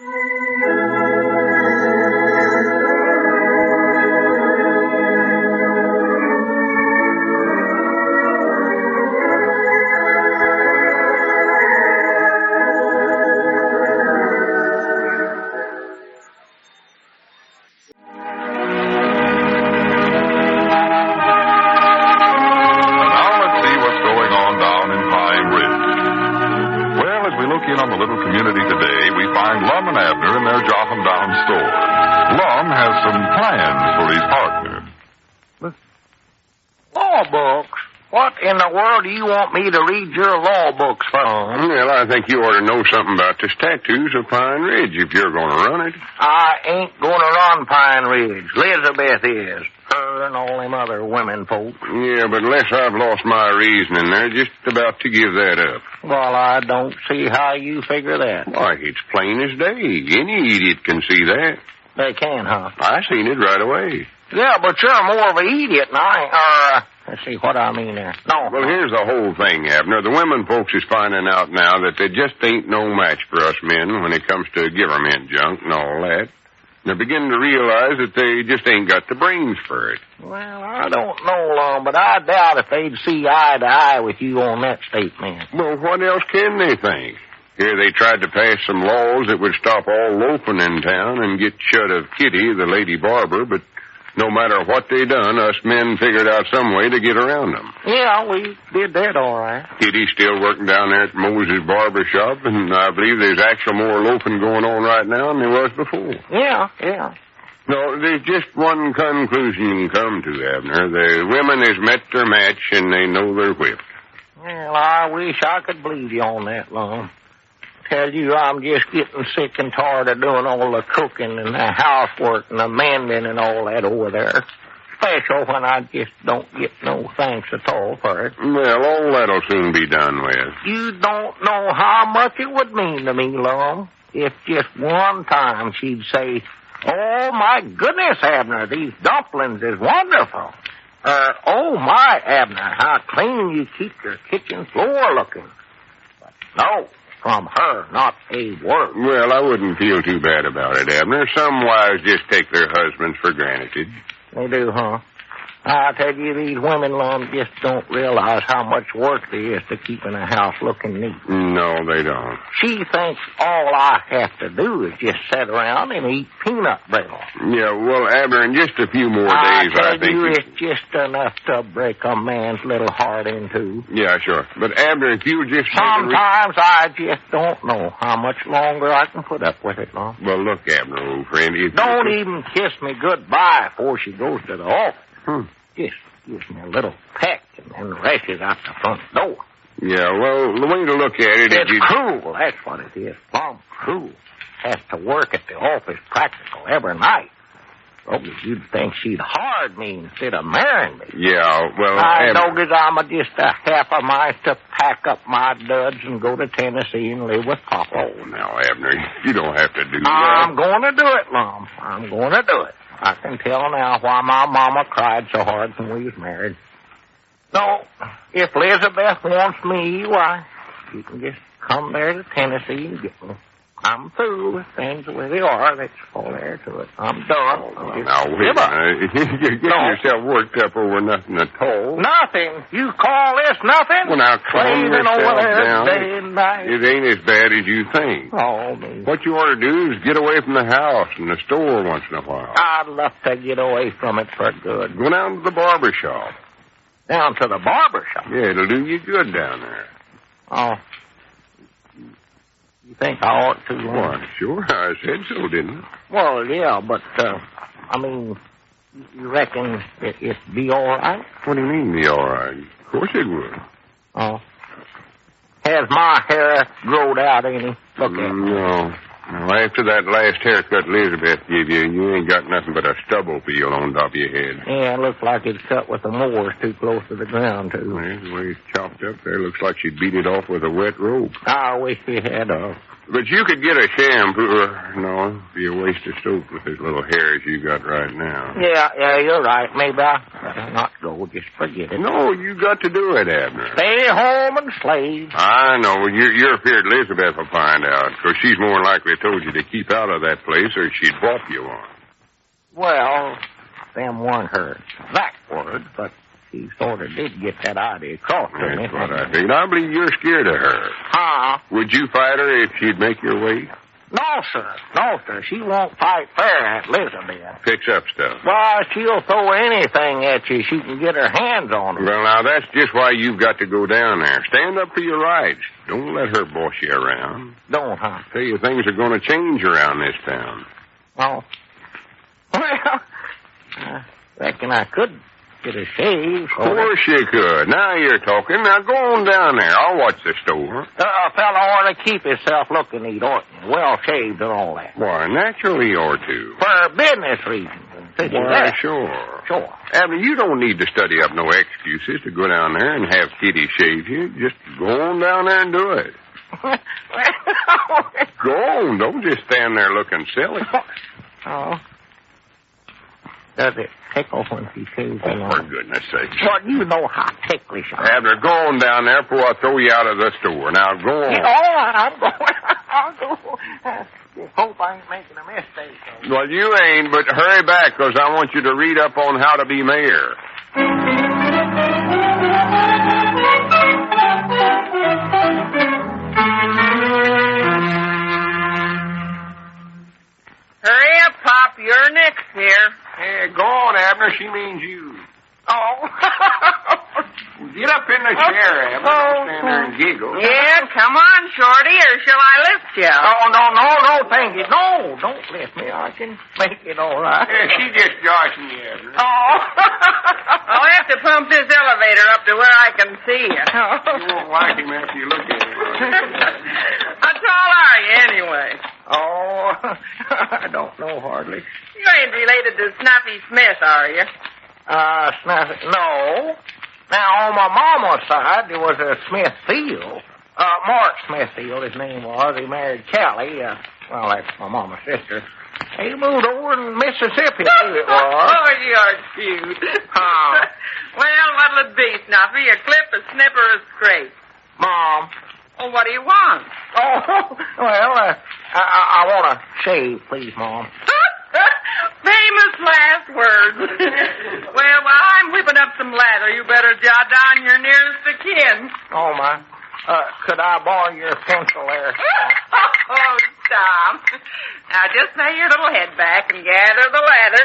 On the little community today, we find Lum and Abner in their Jotham-down store. Lum has some plans for his partner. Law books? What in the world do you want me to read your law books for? Well, I think you ought to know something about the statues of Pine Ridge if you're going to run it. I ain't going to run Pine Ridge. Elizabeth is. Her and all them other women folk. Yeah, but unless I've lost my reasoning, they're just about to give that up. Well, I don't see how you figure that. Why, it's plain as day. Any idiot can see that. They can, huh? I seen it right away. Yeah, but you're more of an idiot than I. Let's see what I mean there. No. Well, here's the whole thing, Abner. The women folks is finding out now that they just ain't no match for us men when it comes to government junk and all that. They're beginning to realize that they just ain't got the brains for it. Well, I don't know, Lum, but I doubt if they'd see eye to eye with you on that statement. Well, what else can they think? Here they tried to pass some laws that would stop all loafing in town and get shut of Kitty, the lady barber, but no matter what they done, us men figured out some way to get around them. Yeah, we did that all right. Kitty's still working down there at Moses' barber shop, and I believe there's actually more loafing going on right now than there was before. Yeah. No, there's just one conclusion you can come to, Abner. The women has met their match, and they know they're whipped. Well, I wish I could believe you on that, Lum. Tell you, I'm just getting sick and tired of doing all the cooking and the housework and the mending and all that over there. Special when I just don't get no thanks at all for it. Well, all that'll soon be done with. You don't know how much it would mean to me, Lum, if just one time she'd say, "Oh, my goodness, Abner, these dumplings is wonderful." "Oh, my, Abner, how clean you keep your kitchen floor looking." But no. From her, not a word. Well, I wouldn't feel too bad about it, Abner. Some wives just take their husbands for granted. They do, huh? I tell you, these women, Lum, just don't realize how much work there is to keeping a house looking neat. No, they don't. She thinks all I have to do is just sit around and eat peanut brittle. Yeah, well, Abner, in just a few more days, I think... tell you, it's just enough to break a man's little heart in two. Yeah, sure. But, Abner, if you just... Sometimes I just don't know how much longer I can put up with it, Lum. Well, look, Abner, old friend, if... Don't even kiss me goodbye before she goes to the office. Just gives me a little peck and then rushes out the front door. Yeah, well, the way to look at it is It's cruel, that's what it is. Plumb cruel. Has to work at the office practical every night. Oh, you'd think she'd hard me instead of marrying me. Yeah, well... I know that I'm just a half a mind to pack up my duds and go to Tennessee and live with Papa. Oh, now, Abner, you don't have to do that. I'm going to do it, Lum. I'm going to do it. I can tell now why my mama cried so hard when we was married. No, if Elizabeth wants me, why, she can just come there to Tennessee and get me. I'm through with things the way they are. That's all there to it. I'm done. Now, wait a minute. You're getting yourself worked up over nothing at all. Nothing? You call this nothing? Well, now, calm yourself over there down. Day and night. It ain't as bad as you think. Oh, me. What you ought to do is get away from the house and the store once in a while. I'd love to get away from it for good. Go down to the barber shop. Down to the barber shop? Yeah, it'll do you good down there. Oh. You think I ought to? Why, sure. I said so, didn't I? Well, yeah, but, I mean, you reckon it'd be all right? What do you mean, be all right? Of course it would. Oh. Has my hair growed out any? Look at it. No. Well, after that last haircut Elizabeth gave you, you ain't got nothing but a stubble peel on top of your head. Yeah, it looks like it's cut with the moors too close to the ground, too. Well, the way it's chopped up there, looks like she beat it off with a wet rope. I wish he had a... But you could get a shampoo. No, it'd be a waste of soap with as little hair as you got right now. Yeah, you're right. Maybe I better not go. Just forget it. No, you got to do it, Abner. Stay home and slave. I know. You're afraid Elizabeth will find out, because she's more likely told you to keep out of that place or she'd whop you on. Well, them weren't her exact words, but she sort of did get that idea across to me. That's what I think. I believe you're scared of her. Huh? Would you fight her if she'd make your way? No, sir. No, sir. She won't fight fair, Aunt Elizabeth. Picks up stuff. Why, she'll throw anything at you she can get her hands on. Well, now, that's just why you've got to go down there. Stand up for your rights. Don't let her boss you around. Don't, huh? Tell you, things are going to change around this town. Oh. Well, I reckon I could get a shave. Of course you could. Now you're talking. Now go on down there. I'll watch the store. A fellow ought to keep himself looking neat, well shaved and all that. Why, naturally you ought to. For business reasons. Why, sure. Sure. Abner, you don't need to study up no excuses to go down there and have Kitty shave you. Just go on down there and do it. Go on. Don't just stand there looking silly. Oh. Does it tickle when she shaves you? Oh, for goodness sakes. Well, you know how ticklish I am. Abner, go on down there before I throw you out of the store. Now, go on. Yeah, all right, I'm going. I'll go. Just hope I ain't making a mistake. Well, you ain't, but hurry back, because I want you to read up on how to be mayor. Hurry up, Pop. You're next here. Hey, go on, Abner. She means you. Oh. Get up in the chair, Abner. Don't stand there and giggle. Yeah, come on, Shorty, or shall I lift you? Oh, no, thank you. No, don't lift me. I can make it all right. Yeah, she just joshing you, Abner. Oh. I'll have to pump this elevator up to where I can see you. You won't like him after you look at him. How tall are you, anyway? Oh, I don't know hardly. You ain't related to Snuffy Smith, are you? Snuffy, no. Now, on my mama's side, there was a Smithfield. Mark Smithfield, his name was. He married Callie. Well, that's my mama's sister. He moved over in Mississippi, I believe it was. Oh, you're cute. Well, what'll it be, Snuffy? A clip, a snipper, a scrape? Mom. Oh, what do you want? Oh, well, I want a shave, please, Mom. Famous last words. Well, while I'm whipping up some lather, you better jot down your nearest of kin. Oh, my. Could I borrow your pencil there? Oh, Tom. Now, just lay your little head back and gather the lather.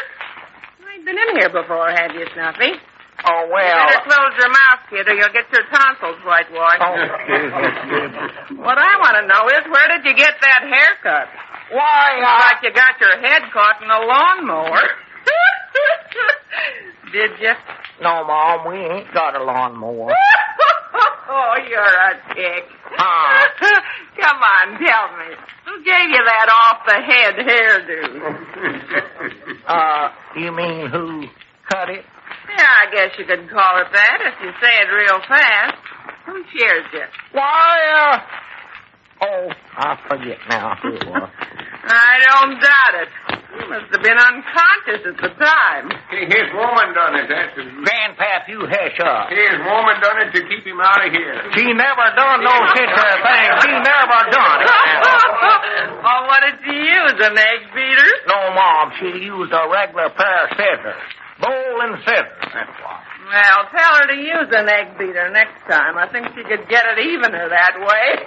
You ain't been in here before, have you, Snuffy? Oh, well. You better close your mouth, kid, or you'll get your tonsils whitewashed. Oh, excuse me. What I want to know is, where did you get that haircut? Why, Like you got your head caught in a lawnmower. Did you? No, Mom, we ain't got a lawnmower. Oh, you're a chick. Come on, tell me. Who gave you that off-the-head hairdo? You mean who cut it? Yeah, I guess you could call it that if you say it real fast. Who shears you? Why, I forget now who it was. I don't doubt it. You must have been unconscious at the time. His woman done it, that's it. Grandpap, you hush up. His woman done it to keep him out of here. She never done no such a thing. She never done it. Oh, what did she use, an egg beater? No, Mom, she used a regular pair of scissors. Bowl and scissors, that's what. Well, tell her to use an egg beater next time. I think she could get it evener that way.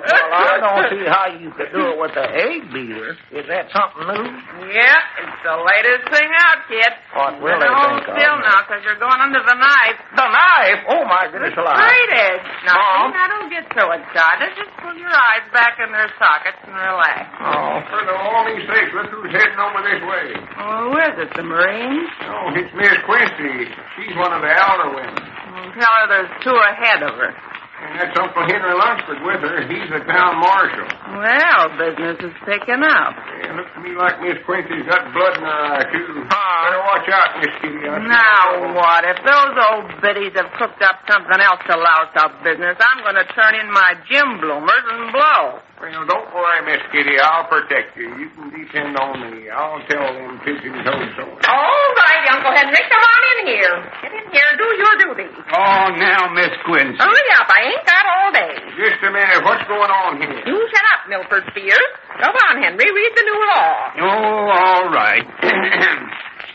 Well, I don't see how you could do it with an egg beater. Is that something new? Yeah, it's the latest thing out, kid. What will they hold think of? still now, because you're going under the knife. The knife? Oh, my goodness alive. Straight edge. Now, Mom? see, now don't get so excited. Just pull your eyes back in their sockets and relax. Oh. For the holy sake, look who's heading over this way. Oh, who is it, the Marines? Oh, it's Miss Quincy. She's one of the elder women. Well, tell her there's two ahead of her. And that's Uncle Henry Lunsford with her. He's the town marshal. Well, business is picking up. Yeah, looks to me like Miss Quincy's got blood in her eye, too. Better watch out, Miss Kitty. Now what? If those old biddies have cooked up something else to louse up business, I'm going to turn in my Jim bloomers and blow. Well, don't worry, Miss Kitty. I'll protect you. You can depend on me. I'll tell them pigeon-toed so. All right, Uncle Henry, come on in here. Get in here and do your duty. Oh, now, Miss Quincy. Hurry up. I ain't got all day. Just a minute. What's going on here? You shut up, Milford Spears. Come on, Henry. Read the new law. Oh, all right.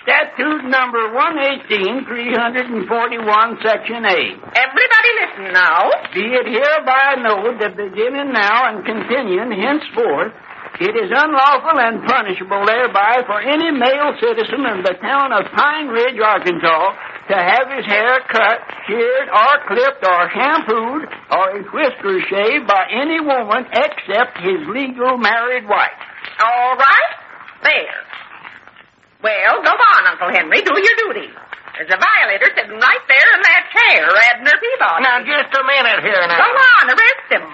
Statute number 118, 341, Section 8. Everybody listen now. Be it hereby known that beginning now and continuing henceforth, it is unlawful and punishable thereby for any male citizen of the town of Pine Ridge, Arkansas, to have his hair cut, sheared, or clipped, or shampooed, or his whiskers shaved by any woman except his legal married wife. All right? There. Well, go on, Uncle Henry. Do your duty. There's a violator sitting right there in that chair, Abner Peabody. Now, just a minute here now. Go on, arrest him.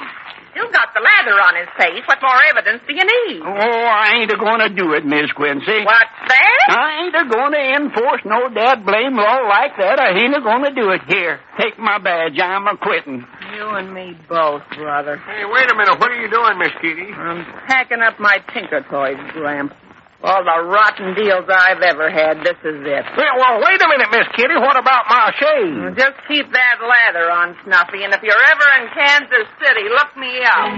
Still got the lather on his face. What more evidence do you need? Oh, I ain't a-going to do it, Miss Quincy. What's that? I ain't a-going to enforce no dad blame law like that. I ain't a-going to do it. Here, take my badge. I'm a-quitting. You and me both, brother. Hey, wait a minute. What are you doing, Miss Kitty? I'm packing up my Tinker Toys, Gramp. All the rotten deals I've ever had, this is it. Well, wait a minute, Miss Kitty. What about my shave? Just keep that lather on, Snuffy, and if you're ever in Kansas City, look me up.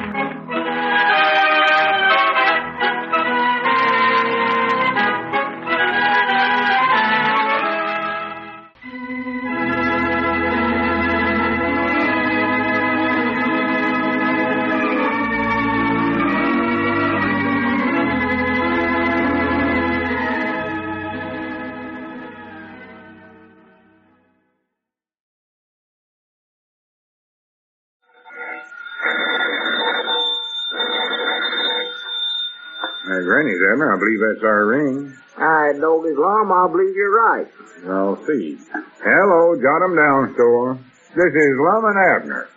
Granny's, Abner. I believe that's our ring. I know this Lum. I believe you're right. I'll see. Hello, jot 'em down, store. This is Lum and Abner.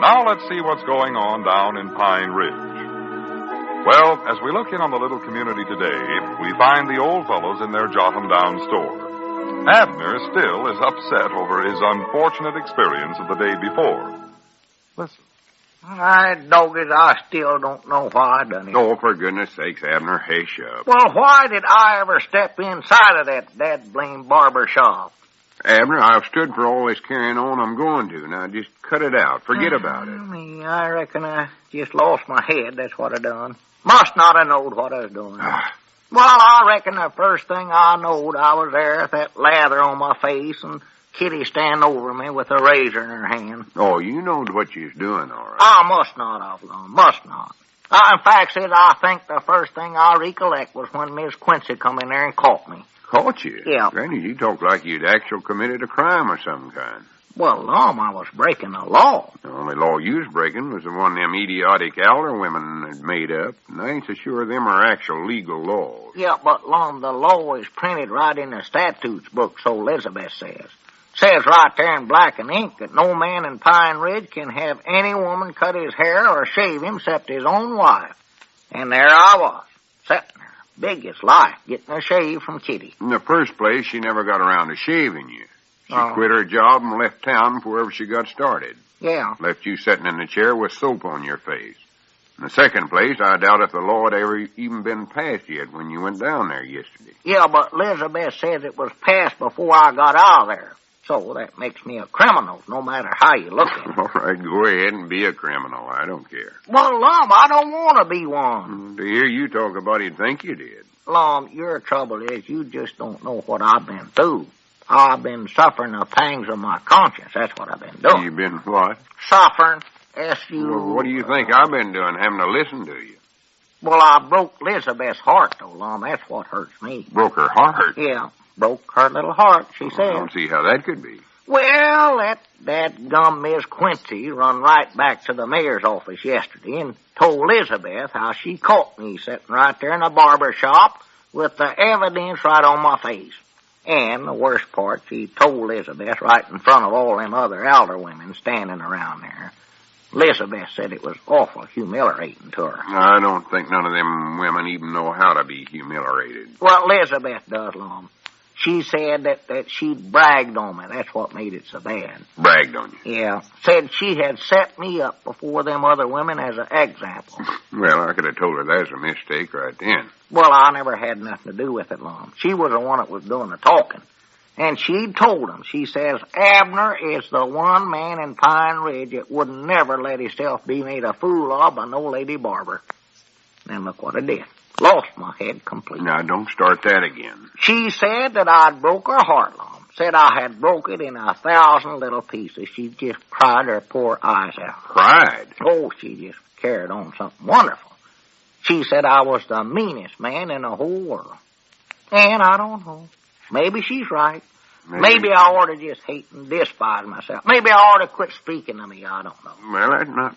Now let's see what's going on down in Pine Ridge. Well, as we look in on the little community today, we find the old fellows in their jot-em-down store. Abner still is upset over his unfortunate experience of the day before. Listen. I still don't know why I done it. Oh, for goodness sakes, Abner, hush up. Well, why did I ever step inside of that dad-blame barber shop? Abner, I've stood for all this carrying on I'm going to. Now, just cut it out. Forget about it. I reckon I just lost my head. That's what I done. Must not have known what I was doing. Well, I reckon the first thing I knowed, I was there with that lather on my face and Kitty standing over me with a razor in her hand. Oh, you knowed what you was doing, all right. I must not have, Lum. Must not. In fact, says, I think the first thing I recollect was when Miss Quincy come in there and caught me. Caught you? Yeah. Granny, you talk like you'd actually committed a crime of some kind. Well, Lum, I was breaking the law. The only law you was breaking was the one them idiotic elder women had made up, and I ain't so sure them are actual legal laws. Yeah, but Lum, the law is printed right in the statutes book, so Elizabeth says. Says right there in black and ink that no man in Pine Ridge can have any woman cut his hair or shave him except his own wife. And there I was, sitting there, big as life, getting a shave from Kitty. In the first place, she never got around to shaving you. She Oh. quit her job and left town before ever she got started. Yeah. Left you sitting in the chair with soap on your face. In the second place, I doubt if the law had ever even been passed yet when you went down there yesterday. Yeah, but Elizabeth says it was passed before I got out of there. So that makes me a criminal, no matter how you look at it. All right, go ahead and be a criminal. I don't care. Well, Lum, I don't want to be one. To hear you talk about it, think you did. Lum, your trouble is you just don't know what I've been through. I've been suffering the pangs of my conscience. That's what I've been doing. You've been what? Suffering. S-U... Well, what do you think I've been doing, having to listen to you? Well, I broke Elizabeth's heart, though, Lum. That's what hurts me. Broke her heart? Yeah, broke her little heart, she I said. don't see how that could be. Well, that gum Miss Quincy run right back to the mayor's office yesterday and told Elizabeth how she caught me sitting right there in the barber shop with the evidence right on my face. And the worst part, she told Elizabeth right in front of all them other elder women standing around there. Elizabeth said it was awful humiliating to her. I don't think none of them women even know how to be humiliated. Well, Elizabeth does, Lum. She said that she'd bragged on me. That's what made it so bad. Bragged on you? Yeah. Said she had set me up before them other women as an example. Well, I could have told her that was a mistake right then. Well, I never had nothing to do with it, Lum. She was the one that was doing the talking. And she told him, she says, Abner is the one man in Pine Ridge that would never let himself be made a fool of by no lady Barber. And look what I did. Lost my head completely. Now, don't start that again. She said that I'd broke her heart, Lum. Said I had broke it in 1,000 little pieces. She just cried her poor eyes out. Cried? Oh, she just carried on something wonderful. She said I was the meanest man in the whole world. And I don't know. Maybe she's right. Maybe I ought to just hate and despise myself. Maybe I ought to quit speaking to me. I don't know. Well, that's not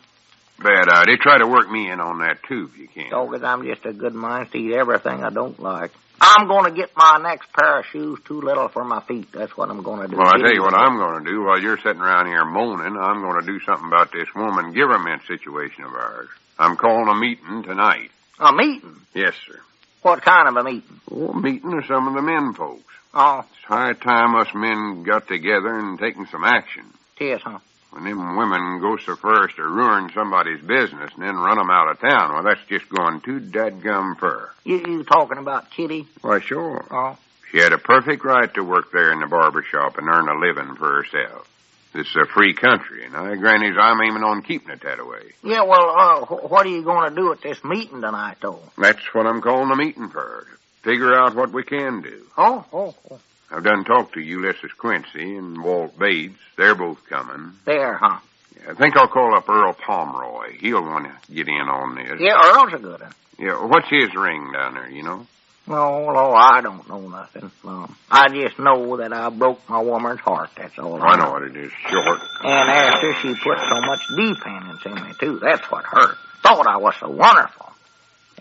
bad idea. Try to work me in on that, too, if you can. Because I'm just a good mind to eat everything I don't like. I'm going to get my next pair of shoes too little for my feet. That's what I'm going to do. Well, I'll tell you what I'm going to do. While you're sitting around here moaning, I'm going to do something about this woman giverment situation of ours. I'm calling a meeting tonight. A meeting? Yes, sir. What kind of a meeting? Oh, a meeting of some of the men folks. Oh. It's high time us men got together and taken some action. Tis, huh? When them women go so far as to ruin somebody's business and then run 'em out of town, well, that's just going too dadgum fur. You talking about Kitty? Why, sure. Oh. She had a perfect right to work there in the barber shop and earn a living for herself. This is a free country, and grannies, I'm aiming on keeping it that way. Yeah, well, what are you going to do at this meeting tonight, though? That's what I'm calling a meeting for. Figure out what we can do. Oh. I've done talked to Ulysses Quincy and Walt Bates. They're both coming. There, huh? Yeah, I think I'll call up Earl Pomeroy. He'll want to get in on this. Yeah, Earl's a good one. Yeah, what's his ring down there, you know? Oh, I don't know nothing. I just know that I broke my woman's heart, that's all I know. I know what it is, short. And after she put so much dependence in me, too, that's what hurt. Thought I was so wonderful.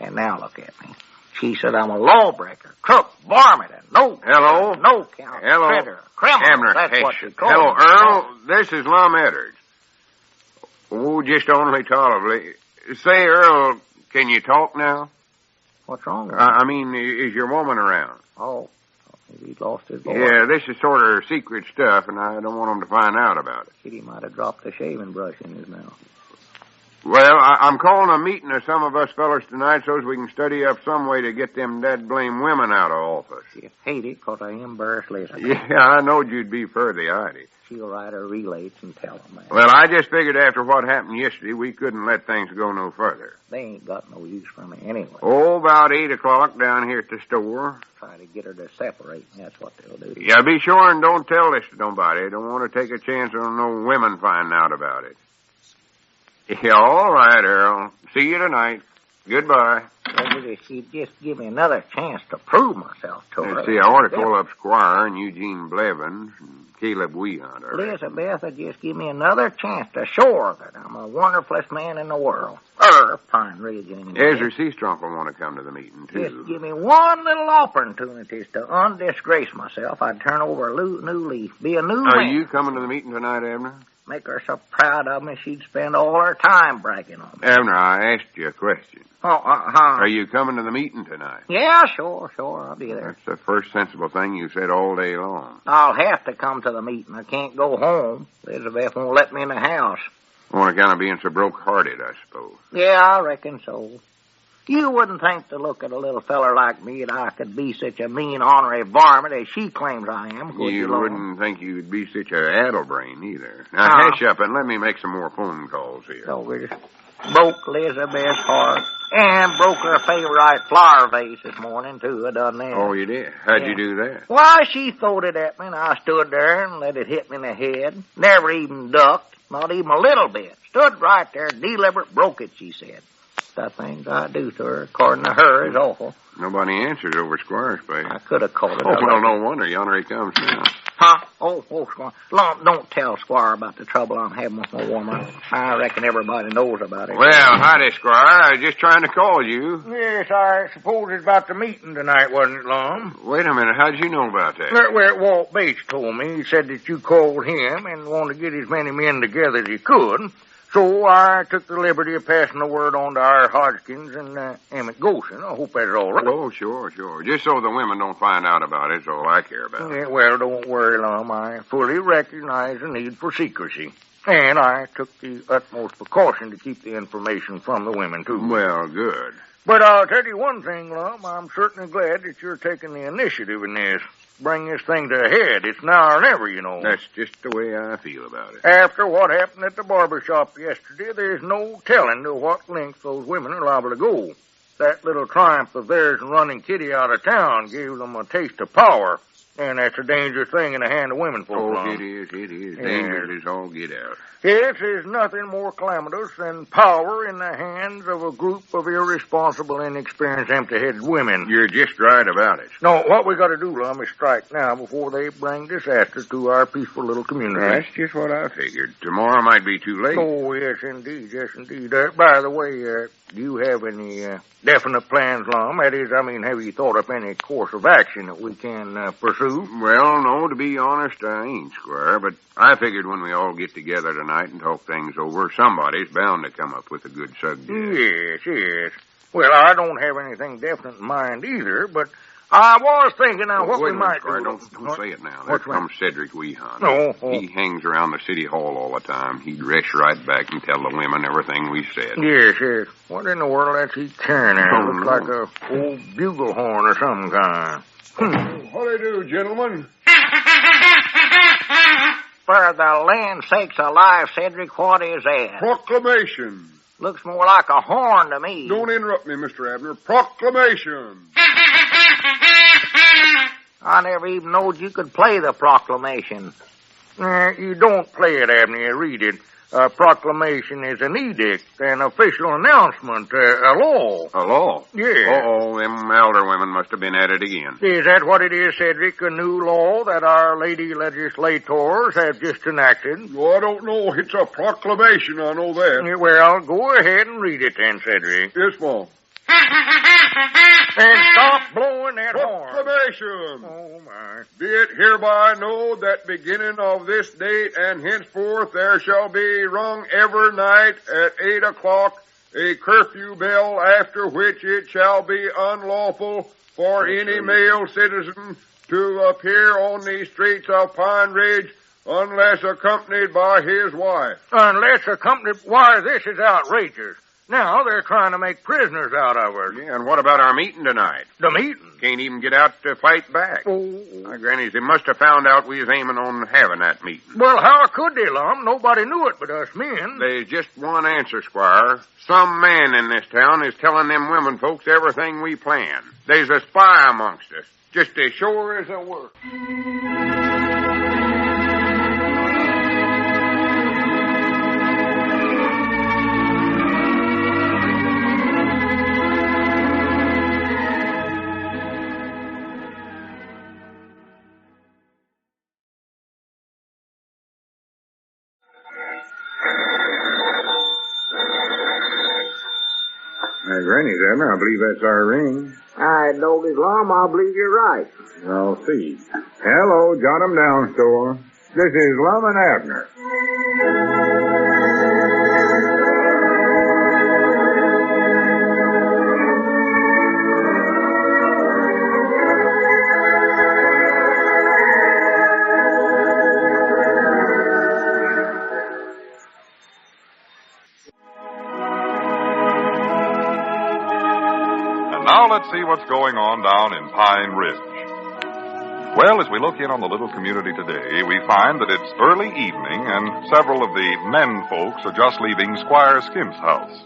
And now look at me. She said I'm a lawbreaker, crook, varmint, and no count, critter, criminal. Abner, that's what she called hello, me. Earl. This is Lum Edwards. Oh, just only tolerably. Say, Earl, can you talk now? What's wrong with I mean, is your woman around? Oh, he lost his voice. Yeah, this is sort of secret stuff, and I don't want him to find out about it. Kitty might have dropped the shaving brush in his mouth. Well, I'm calling a meeting of some of us fellas tonight so as we can study up some way to get them dead blame women out of office. She hate it because I embarrassed Lizzie. Yeah, I knowed you'd be for the idea. She'll write her relates and tell them that. Well, I just figured after what happened yesterday, we couldn't let things go no further. They ain't got no use for me anyway. Oh, about 8 o'clock down here at the store. Try to get her to separate, and that's what they'll do. Yeah, be sure and don't tell this to nobody. Don't want to take a chance on no women finding out about it. Yeah, all right, Earl. See you tonight. Goodbye. Maybe if she'd just give me another chance to prove myself to her. See, I want to call up Squire and Eugene Blevins and Caleb Weehunter. Elizabeth would just give me another chance to show her that I'm the wonderfulest man in the world. Pine Ridge, anyway. Ezra Seastrunk will want to come to the meeting, too. Just give me one little opportunity to undisgrace myself. I'd turn over a new leaf, be a new man. Are you coming to the meeting tonight, Abner? Make her so proud of me she'd spend all her time bragging on me. Abner, I asked you a question. Uh-huh. Are you coming to the meeting tonight? Yeah, sure, I'll be there. That's the first sensible thing you said all day long. I'll have to come to the meeting. I can't go home. Elizabeth won't let me in the house. On account of being so broke-hearted, I suppose. Yeah, I reckon so. You wouldn't think to look at a little feller like me that I could be such a mean, ornery varmint as she claims I am. You wouldn't think you'd be such a addle-brain either. Now, hush up and let me make some more phone calls here. So we just broke Elizabeth's heart and broke her favorite flower vase this morning, too. I done that. Oh, you did? How'd you do that? Why, she throwed it at me, and I stood there and let it hit me in the head. Never even ducked, not even a little bit. Stood right there, deliberate broke it, she said. The things I do to her, according to her, is awful. Nobody answers over Squire's place. I could have called it. Oh, well, no wonder. Yonder he comes now. Huh? Oh, Squire. Lump, don't tell Squire about the trouble I'm having with my woman. I reckon everybody knows about it. Well, howdy, Squire. I was just trying to call you. Yes, I suppose it's about the meeting tonight, wasn't it, Lum? Wait a minute. How'd you know about that? Well, Walt Bates told me. He said that you called him and wanted to get as many men together as you could. So I took the liberty of passing the word on to our Hodgkins and Emmett Golson. I hope that's all right. Oh, sure. Just so the women don't find out about it, it's all I care about. Yeah, well, don't worry, Lum. I fully recognize the need for secrecy. And I took the utmost precaution to keep the information from the women, too. Well, good. But I'll tell you one thing, Lum. I'm certainly glad that you're taking the initiative in this. Bring this thing to a head. It's now or never, you know. That's just the way I feel about it. After what happened at the barber shop yesterday, there's no telling to what length those women are liable to go. That little triumph of theirs in running Kitty out of town gave them a taste of power. And that's a dangerous thing in the hand of women folks. Oh, it is. Dangerous as all get out. Yes, there's nothing more calamitous than power in the hands of a group of irresponsible, inexperienced, empty-headed women. You're just right about it. No, what we got to do, Lum, is strike now before they bring disaster to our peaceful little community. That's just what I figured. Tomorrow might be too late. Oh, yes, indeed. By the way, do you have any definite plans, Lum? That is, have you thought up any course of action that we can pursue? Well, no, to be honest, I ain't, Squire, but I figured when we all get together tonight and talk things over, somebody's bound to come up with a good subject. Yes. Well, I don't have anything definite in mind either, but I was thinking now what we might Squire, do. Don't say it now. There comes Cedric Weehunter. Oh. He hangs around the city hall all the time. He'd rush right back and tell the women everything we said. Yes. What in the world that's he carrying there? Looks like a old bugle horn or some kind. How do you do, gentlemen? For the land's sakes alive, Cedric, what is that? Proclamation. Looks more like a horn to me. Don't interrupt me, Mr. Abner. Proclamation. I never even knowed you could play the proclamation. You don't play it, Abner. You read it. A proclamation is an edict, an official announcement, a law. A law? Yeah. Uh-oh, them elder women must have been at it again. Is that what it is, Cedric? A new law that our lady legislators have just enacted? Oh, I don't know. It's a proclamation, I know that. Yeah, well, go ahead and read it then, Cedric. Yes, Mom. And stop blowing that horn. Proclamation. Oh, my. Be it hereby known that beginning of this date and henceforth there shall be rung every night at 8 o'clock a curfew bell, after which it shall be unlawful for any male citizen to appear on the streets of Pine Ridge unless accompanied by his wife. Unless accompanied... Why, this is outrageous. Now they're trying to make prisoners out of us. Yeah, and what about our meeting tonight? The meeting? Can't even get out to fight back. Oh. My grannies, they must have found out we was aiming on having that meeting. Well, how could they, Lum? Nobody knew it but us men. There's just one answer, Squire. Some man in this town is telling them women folks everything we plan. There's a spy amongst us, just as sure as a work. Granny's, Abner. I believe that's our ring. I noticed, Lum, I believe you're right. I'll see. Hello, jot 'em down, store. This is Lum and Abner. Now let's see what's going on down in Pine Ridge. Well, as we look in on the little community today, we find that it's early evening and several of the men folks are just leaving Squire Skimp's house.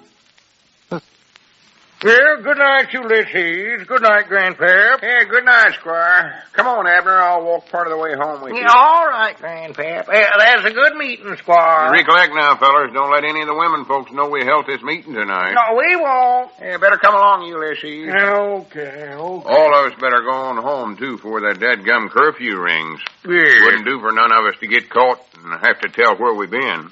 Well, good night, Ulysses. Good night, Grandpap. Yeah, good night, Squire. Come on, Abner. I'll walk part of the way home with you. Yeah, all right, Grandpap. That's a good meeting, Squire. Recollect now, fellers. Don't let any of the women folks know we held this meeting tonight. No, we won't. Yeah, better come along, Ulysses. Okay. All of us better go on home, too, before that dadgum curfew rings. Yeah. Wouldn't do for none of us to get caught and have to tell where we've been.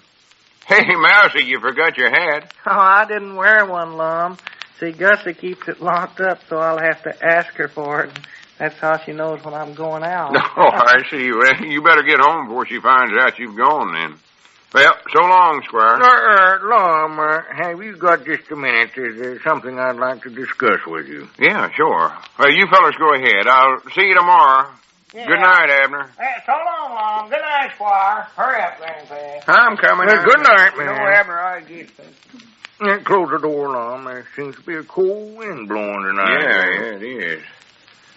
Hey, Mousy, you forgot your hat. Oh, I didn't wear one, Lum. See, Gussie keeps it locked up, so I'll have to ask her for it. That's how she knows when I'm going out. Oh, I see. Well, you better get home before she finds out you've gone, then. Well, so long, Squire. Lum, have you got just a minute? There's something I'd like to discuss with you. Yeah, sure. Well, you fellas go ahead. I'll see you tomorrow. Yeah. Good night, Abner. So long, Lum. Good night, Squire. Hurry up, Grandpa. I'm coming. Good night, man. No, Abner, I get this. Close the door, Lum. There seems to be a cold wind blowing tonight. Yeah, it is.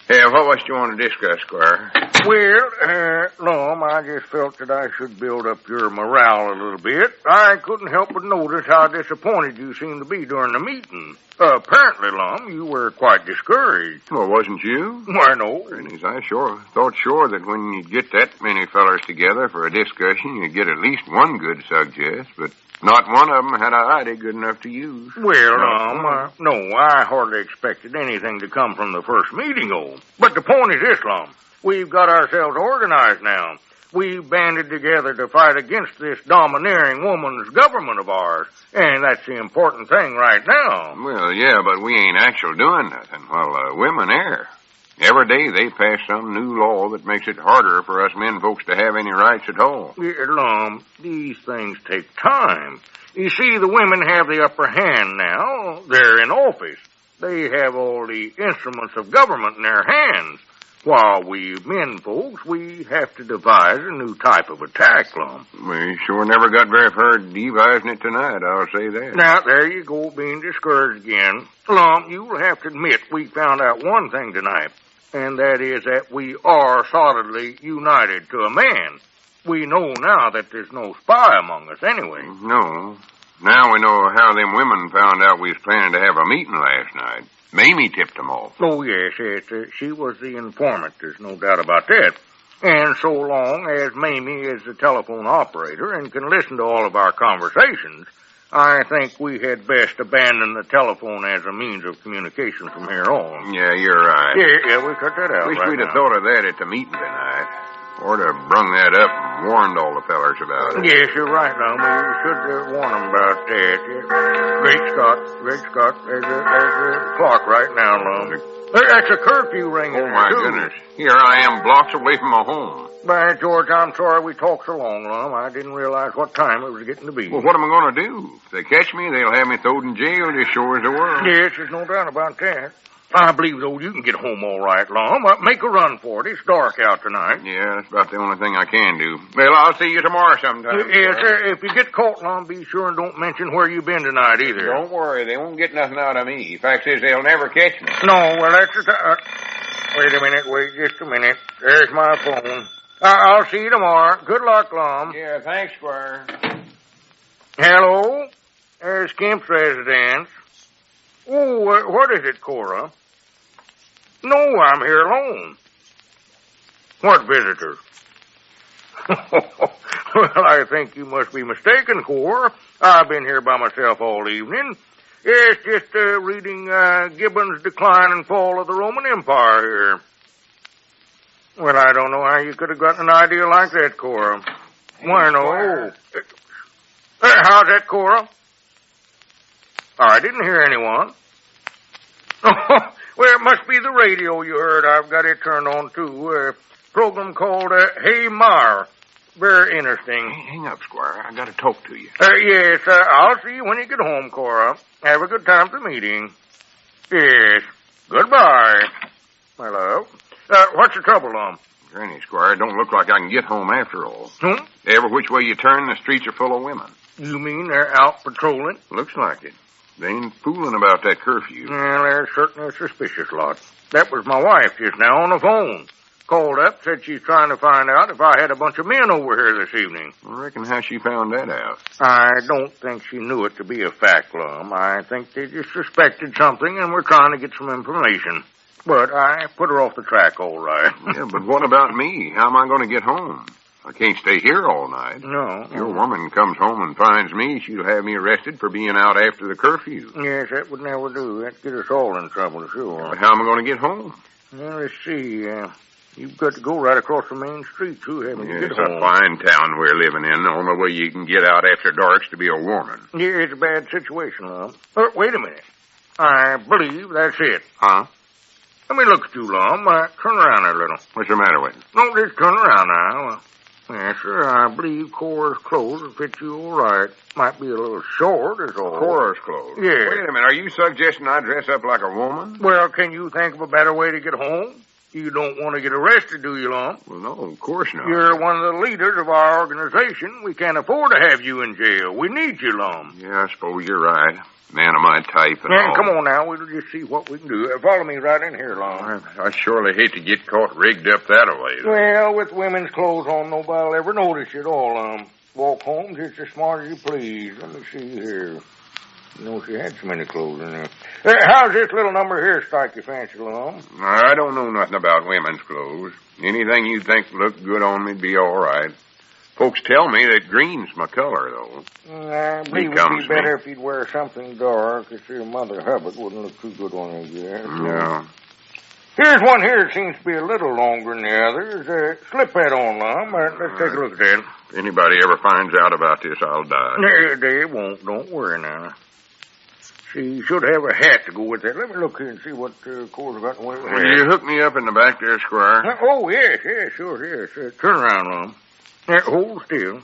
Yeah, what was you want to discuss, Squire? Well, Lum, I just felt that I should build up your morale a little bit. I couldn't help but notice how disappointed you seemed to be during the meeting. Apparently, Lum, you were quite discouraged. Well, wasn't you? Why, no. Grannies, I thought that when you'd get that many fellers together for a discussion, you'd get at least one good suggest, but not one of them had an idea good enough to use. Well, no, I hardly expected anything to come from the first meeting, But the point is this, Lum. We've got ourselves organized now. We've banded together to fight against this domineering woman's government of ours. And that's the important thing right now. Well, yeah, but we ain't actually doing nothing. Well, women are. Every day they pass some new law that makes it harder for us men folks to have any rights at all. Yeah, Lum, these things take time. You see, the women have the upper hand now. They're in office. They have all the instruments of government in their hands. While we men folks, we have to devise a new type of attack, Lum. We sure never got very far devising it tonight, I'll say that. Now, there you go, being discouraged again. Lum, you'll have to admit we found out one thing tonight, and that is that we are solidly united to a man. We know now that there's no spy among us anyway. No. Now we know how them women found out we was planning to have a meeting last night. Mamie tipped them off. Oh, yes. She was the informant. There's no doubt about that. And so long as Mamie is the telephone operator and can listen to all of our conversations, I think we had best abandon the telephone as a means of communication from here on. Yeah, you're right. Yeah, we cut that out. Wish right we'd now. have thought of that at the meeting tonight. Or to have brung that up and warned all the fellers about it. Yes, you're right, Lum. We should warn them about that. Great Scott. There's a clock right now, Lum. That's a curfew ringing. Oh, my goodness. Here I am, blocks away from my home. By George, I'm sorry we talked so long, Lum. I didn't realize what time it was getting to be. Well, what am I going to do? If they catch me, they'll have me thrown in jail as sure as the world. Yes, there's no doubt about that. I believe, though, you can get home all right, Lum. Make a run for it. It's dark out tonight. Yeah, that's about the only thing I can do. Well, I'll see you tomorrow sometime. Yes, sir. If you get caught, Lum, be sure and don't mention where you've been tonight either. Don't worry. They won't get nothing out of me. Fact is, they'll never catch me. No, well, that's wait a minute. Wait just a minute. There's my phone. I'll see you tomorrow. Good luck, Lum. Yeah, thanks, Squire. Hello? There's Kemp's residence. Oh, what is it, Cora? No, I'm here alone. What visitor? Well, I think you must be mistaken, Cora. I've been here by myself all evening. Yes, just reading Gibbon's Decline and Fall of the Roman Empire here. Well, I don't know how you could have gotten an idea like that, Cora. Why, no. How's that, Cora? I didn't hear anyone. Well, it must be the radio you heard. I've got it turned on, too. A program called Hey Mar. Very interesting. Hey, hang up, Squire. I got to talk to you. Yes, I'll see you when you get home, Cora. Have a good time at the meeting. Yes. Goodbye. Hello. What's the trouble, Granny, Squire, it don't look like I can get home after all. Hmm? Every which way you turn, the streets are full of women. You mean they're out patrolling? Looks like it. They ain't fooling about that curfew. Well, they're certainly a suspicious lot. That was my wife just now on the phone. Called up, said she's trying to find out if I had a bunch of men over here this evening. I reckon how she found that out. I don't think she knew it to be a fact, Lum. I think they just suspected something and were trying to get some information. But I put her off the track all right. Yeah, but what about me? How am I going to get home? I can't stay here all night. No. If your woman comes home and finds me, she'll have me arrested for being out after the curfew. Yes, that would never do. That'd get us all in trouble, sure. But how am I going to get home? Well, let's see. You've got to go right across the main street, too, haven't you? It's a fine town we're living in. The only way you can get out after dark's to be a woman. Yeah, it's a bad situation, Lum. Wait a minute. I believe that's it. Huh? Let me look at you, Lum. Turn around a little. What's the matter with you? No, just turn around now. Yes, sir, I believe Cora's clothes will fit you all right. Might be a little short, is all. Cora's clothes? Yeah. Wait a minute. Are you suggesting I dress up like a woman? Well, can you think of a better way to get home? You don't want to get arrested, do you, Lum? Well, no, of course not. You're one of the leaders of our organization. We can't afford to have you in jail. We need you, Lum. Yeah, I suppose you're right. Man of my type and all. Come on now. We'll just see what we can do. Follow me right in here, Lum. I surely hate to get caught rigged up that way. Well, with women's clothes on, nobody'll ever notice you at all, Walk home just as smart as you please. Let me see here. You know, she had so many clothes in there. How's this little number here strike your fancy, Lum? I don't know nothing about women's clothes. Anything you think looked good on me'd be all right. Folks tell me that green's my color, though. I believe it'd be better if you'd wear something dark. If your Mother Hubbard wouldn't look too good on you there. No. Here's one here that seems to be a little longer than the others. Slip that on, Lum. Let's take a look at that. If anybody ever finds out about this, I'll die. They won't. Don't worry now. She should have a hat to go with that. Let me look here and see what Cora's got in the way of her Will hat. you hook me up in the back there, Squire? Oh, yes, sure, yes. Turn around, Lum. Hold still.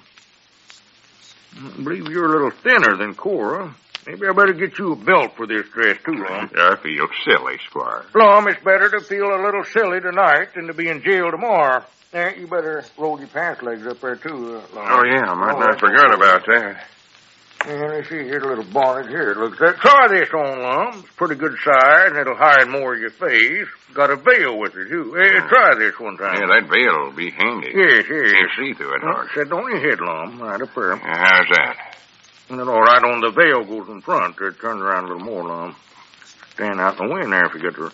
I believe you're a little thinner than Cora. Maybe I better get you a belt for this dress, too, Lum. I feel silly, Squire. Lum, it's better to feel a little silly tonight than to be in jail tomorrow. You better roll your pants legs up there, too, Lum. Oh, yeah, I might not forgot about that. Let's see, here's a little bonnet here. Looks like. Try this on, Lum. It's pretty good size, and it'll hide more of your face. Got a veil with it, too. Try this one time. Yeah, that veil will be handy. Yes. Can't see through it, hard. Sit on your head, Lum. Right up there. How's that? And then all right on the veil goes in front. Turn around a little more, Lum. Stand out in the wind there if you get to...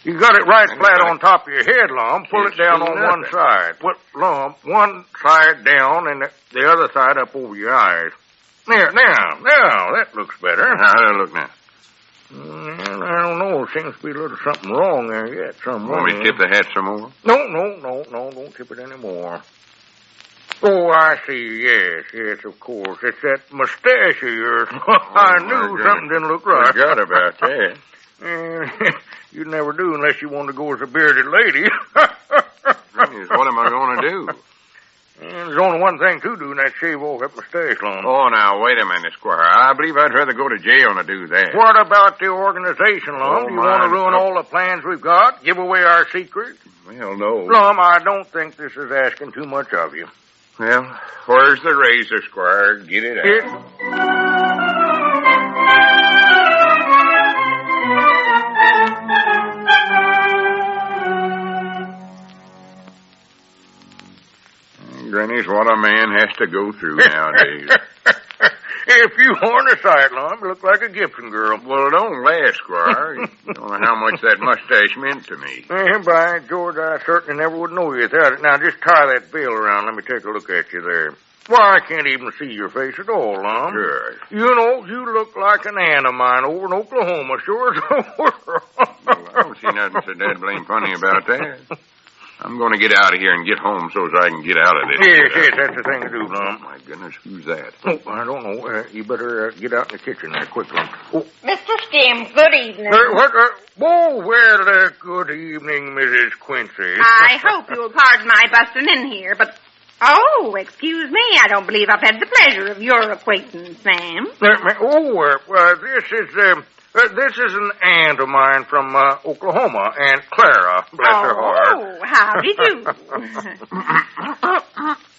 You got it right flat on top of your head, Lum. Pull it down on one side. Lum, one side down and the other side up over your eyes. There, now, that looks better. How does it look now? Well, I don't know. Seems to be a little something wrong there yet. Want me to tip the hat some more? No, don't tip it anymore. Oh, I see, yes, of course. It's that mustache of yours. I knew something didn't look right. Forgot about that. You'd never do unless you want to go as a bearded lady. What am I going to do? There's only one thing to do, and that's shave off that mustache, Lum. Oh, now, wait a minute, Squire. I believe I'd rather go to jail than to do that. What about the organization, Lum? Do you want to ruin all the plans we've got? Give away our secret? Well, no. Lum, I don't think this is asking too much of you. Well, where's the razor, Squire? Get it out. Granny's what a man has to go through nowadays. If you weren't a sight, Lum, you look like a Gibson girl. Well, don't laugh, Squire. You don't know how much that mustache meant to me. By George, I certainly never would know you without it. Now, just tie that veil around. Let me take a look at you there. Why, I can't even see your face at all, Lum. Sure. You know, you look like an aunt of mine over in Oklahoma, sure as a world. Well, I don't see nothing so dead blame funny about that. I'm going to get out of here and get home so as I can get out of this. Yes, that's the thing to do, Lum. My goodness, who's that? Oh, I don't know. You better get out in the kitchen there quickly. Oh. Mr. Skim, good evening. What? Good evening, Mrs. Quincy. I hope you'll pardon my busting in here, but... Oh, excuse me. I don't believe I've had the pleasure of your acquaintance, ma'am. This is an aunt of mine from Oklahoma, Aunt Clara, bless her heart. Oh, how do you do?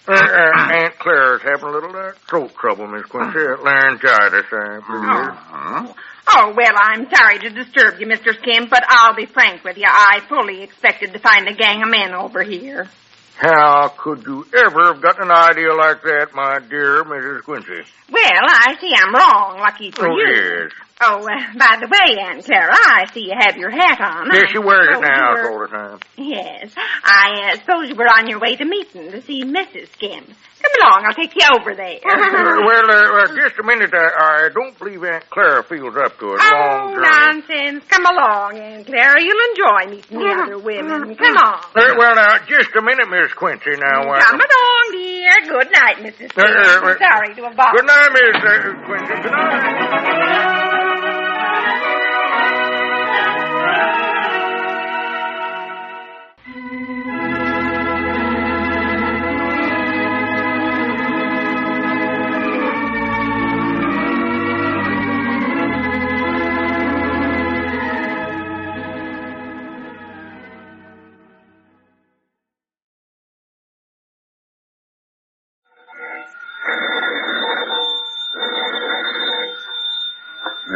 Aunt Clara's having a little throat trouble, Miss Quincy. Laryngitis, I believe. Oh, well, I'm sorry to disturb you, Mr. Skim, but I'll be frank with you. I fully expected to find a gang of men over here. How could you ever have gotten an idea like that, my dear Mrs. Quincy? Well, I see I'm wrong, lucky for you. Yes. Oh, by the way, Aunt Clara, I see you have your hat on. Yes, she wears it now all the time. Yes. I suppose you were on your way to meeting to see Mrs. Skim. Come along, I'll take you over there. Just a minute. I don't believe Aunt Clara feels up to it. Oh, nonsense. Come along, Aunt Clara. You'll enjoy meeting the other women. Come on. Now, just a minute, Miss Quincy. Now, come along, dear. Good night, Mrs. Skim. I'm sorry to have bothered. Good night, Miss Quincy. Good night.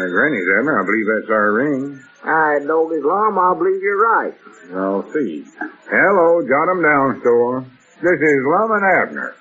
Granny's, Abner. I believe that's our ring. I know this, Lum. I believe you're right. I'll see. Hello, jot 'em down, store. This is Lum and Abner.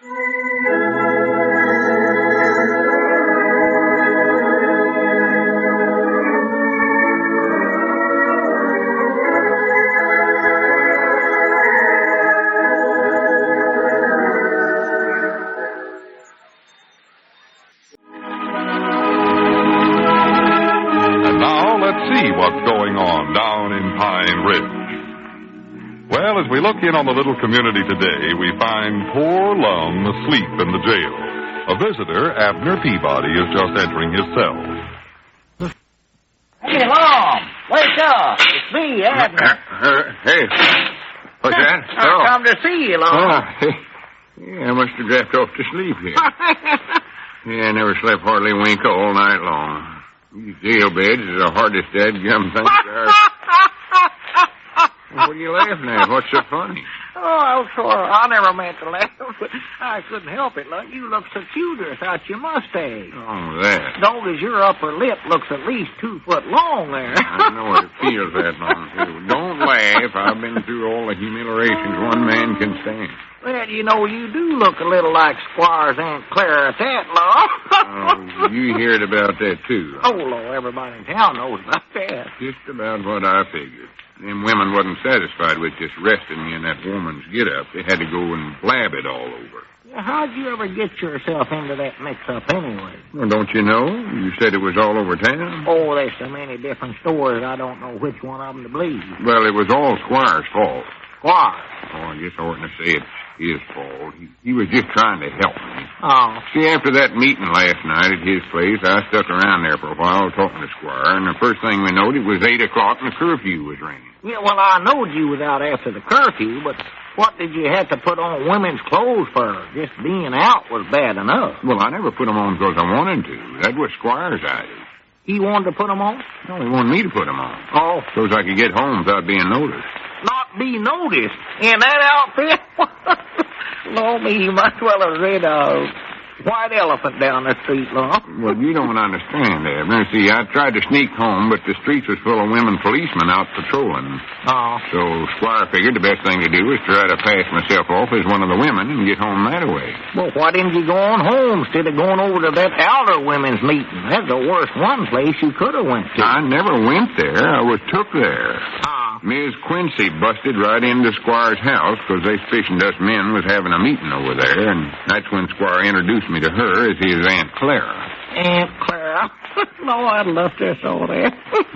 What's going on down in Pine Ridge? Well, as we look in on the little community today, we find poor Lum asleep in the jail. A visitor, Abner Peabody, is just entering his cell. Hey, Lum, wake up. It's me, Abner. Hey, what's that? I come to see you, Lum. Yeah, I must have dropped off to sleep here. I never slept hardly a wink all night long. These jail beds is the hardest dadgum thing there. What are you laughing at? What's so funny? Oh, sorry. I never meant to laugh, but I couldn't help it. Look, you look so cute without your mustache. Oh, that. Long as your upper lip looks at least 2 foot long there. I know it feels that long, too. Don't laugh. I've been through all the humiliations one man can stand. Well, you know, you do look a little like Squire's Aunt Clara at that, Lum. Oh, you heard about that, too. Oh, Lord, everybody in town knows about that. Just about what I figured. Them women wasn't satisfied with just resting me in that woman's get-up. They had to go and blab it all over. How'd you ever get yourself into that mix-up anyway? Well, don't you know? You said it was all over town. Oh, there's so many different stories, I don't know which one of them to believe. Well, it was all Squire's fault. Squire? Oh, I guess I oughtn't to say it's his fault. He was just trying to help me. Oh. See, after that meeting last night at his place, I stuck around there for a while talking to Squire, and the first thing we knowed, it was 8 o'clock and the curfew was ringing. Yeah, well, I knowed you was out after the curfew, but what did you have to put on women's clothes for? Just being out was bad enough. Well, I never put them on because I wanted to. That was Squire's idea. He wanted to put them on? No, he wanted me to put them on. Oh. So as I could get home without being noticed. Not be noticed? In that outfit? Lord, me, you might well have read a white elephant down the street, Lord. Well, you don't understand, Abner. See, I tried to sneak home, but the streets was full of women policemen out patrolling. Oh. So Squire figured the best thing to do was try to pass myself off as one of the women and get home that way. Well, why didn't you go on home instead of going over to that elder women's meeting? That's the worst one place you could have went to. I never went there. I was took there. Ah. Ms. Quincy busted right into Squire's house because they suspicioned us men was having a meeting over there, and that's when Squire introduced me to her as his Aunt Clara. Aunt Clara? No, I'd love to have saw that.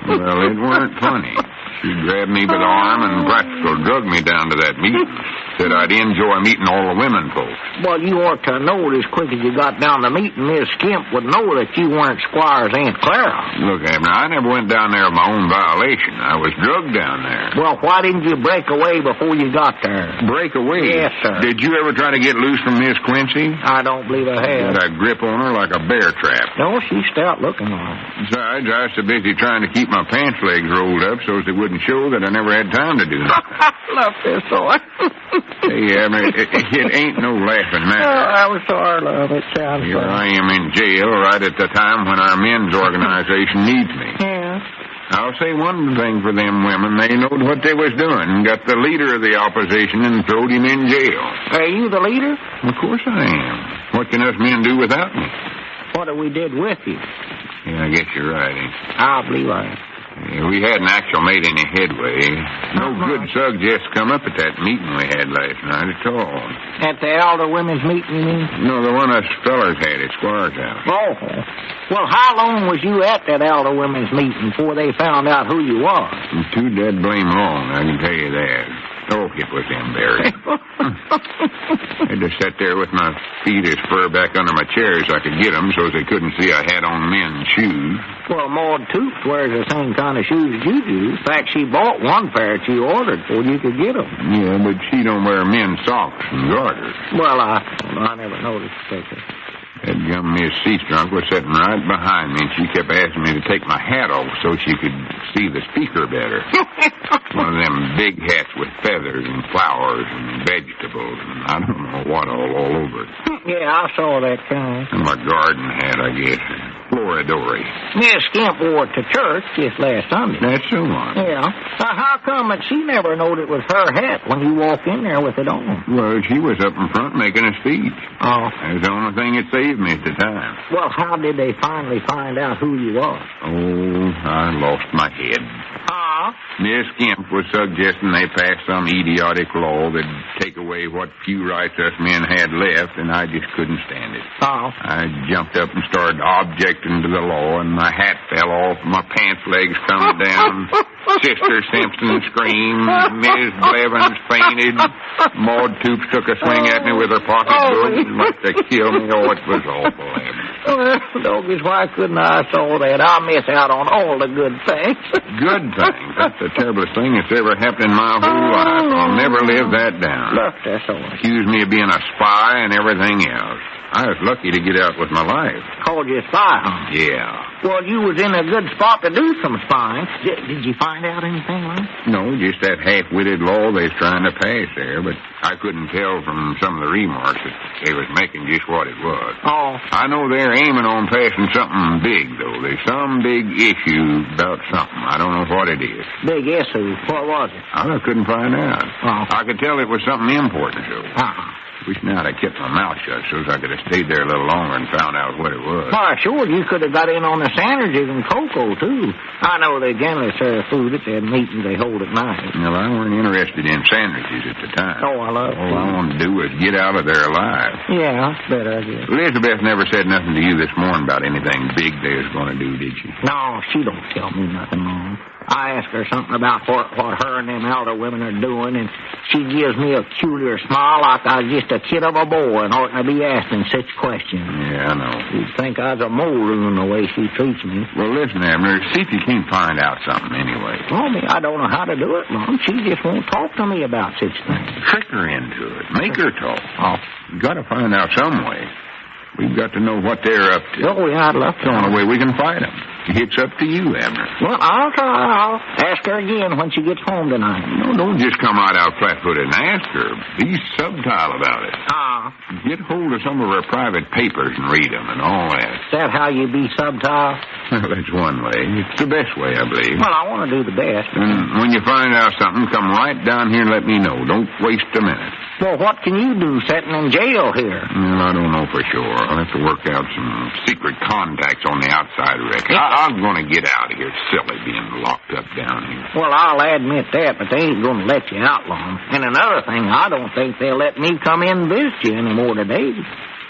Well, it weren't funny. She grabbed me by the arm and practical drugged me down to that meeting. Said I'd enjoy meeting all the women folks. Well, you ought to know it as quick as you got down the meeting. Miss Skimp would know that you weren't Squire's Aunt Clara. Look, Abner, I never went down there of my own violation. I was drugged down there. Well, why didn't you break away before you got there? Break away? Yes, sir. Did you ever try to get loose from Miss Quincy? I don't believe I have. Had a grip on her like a bear trap. No, she's stout looking on. Besides, I was so busy trying to keep my pants legs rolled up so as they wouldn't show that I never had time to do nothing. I love this boy. Hey, Abner, it ain't no laughing matter. Oh, I was sorry, love. It sounds Here funny. I am in jail right at the time when our men's organization needs me. Yeah. I'll say one thing for them women. They knowed what they was doing. Got the leader of the opposition and throwed him in jail. Are you the leader? Of course I am. What can us men do without me? What have we did with you? Yeah, I guess you're right, ain't you? I believe I am. Yeah, we hadn't actually made any headway. No good suggests come up at that meeting we had last night at all. At the elder women's meeting, you mean? No, the one us fellers had at Squire's house. Oh. Well, how long was you at that elder women's meeting before they found out who you was? Too dead blame long, I can tell you that. Oh, it was embarrassing. I just sat there with my feet as far back under my chair as I could get them so they couldn't see I had on men's shoes. Well, Maud Toops wears the same kind of shoes as you do. In fact, she bought one pair that you ordered before you could get them. Yeah, but she don't wear men's socks and garters. Well, I never noticed that. That young Miss Seastrunk was sitting right behind me, and she kept asking me to take my hat off so she could see the speaker better. One of them big hats with feathers and flowers and vegetables and I don't know what all over it. Yeah, I saw that kind. And my garden hat, I guess. Floridori. Miss Skimp wore it to church just last Sunday. That's the one. Yeah. How come that she never knowed it was her hat when you walked in there with it on? Well, she was up in front making a speech. Oh. That's the only thing that saved me at the time. Well, how did they finally find out who you was? Oh, I lost my head. Miss Skimp was suggesting they pass some idiotic law that'd take away what few rights us men had left, and I just couldn't stand it. I jumped up and started objecting to the law, and my hat fell off, my pants legs come down. Sister Simpson screamed, Miss Blevins fainted, Maud Toops took a swing at me with her pocketbook and like to kill me. Oh, it was awful, Abner. Well, doggies, why couldn't I saw that? I miss out on all the good things. Good things? That's the terriblest thing that's ever happened in my whole life. I'll never live that down. Look, that's all. Accused me of being a spy and everything else. I was lucky to get out with my life. Called you a spy, huh? Yeah. Well, you was in a good spot to do some spying. Did you find out anything, right? No, just that half-witted law they was trying to pass there, but I couldn't tell from some of the remarks that they was making just what it was. Oh. I know they're aiming on passing something big, though. There's some big issue about something. I don't know what it is. Big issue? What was it? I couldn't find out. Oh. I could tell it was something important, though. Wish now I'd kept my mouth shut so I could have stayed there a little longer and found out what it was. Why, sure, you could have got in on the sandwiches and cocoa, too. I know they generally serve food at their meetings they hold at night. Well, I weren't interested in sandwiches at the time. Oh, I love All I wanted to do was get out of there alive. Yeah, that's better, I guess. Elizabeth never said nothing to you this morning about anything big they was going to do, did she? No, she don't tell me nothing, Mom. I asked her something about what her and them elder women are doing, and she gives me a peculiar smile like I was just a kid of a boy and oughtn't to be asking such questions. Yeah, I know. You'd think I was a moron the way she treats me. Well, listen, Abner, see if you can't find out something anyway. Well, I don't know how to do it, Mom. She just won't talk to me about such things. Trick her into it. Make her talk. You got to find out some way. We've got to know what they're up to. Oh, yeah, I'd love to. It's the only way we can fight them. It's up to you, Abner. Well, I'll try. I'll ask her again when she gets home tonight. No, don't just come right out flat-footed and ask her. Be subtle about it. Get hold of some of her private papers and read them and all that. Is that how you be subtle? Well, that's one way. It's the best way, I believe. Well, I want to do the best. And when you find out something, come right down here and let me know. Don't waste a minute. Well, what can you do sitting in jail here? Well, I don't know for sure. I'll have to work out some secret contacts on the outside, Rick. I'm going to get out of here. It's silly being locked up down here. Well, I'll admit that, but they ain't going to let you out long. And another thing, I don't think they'll let me come in and visit you anymore today.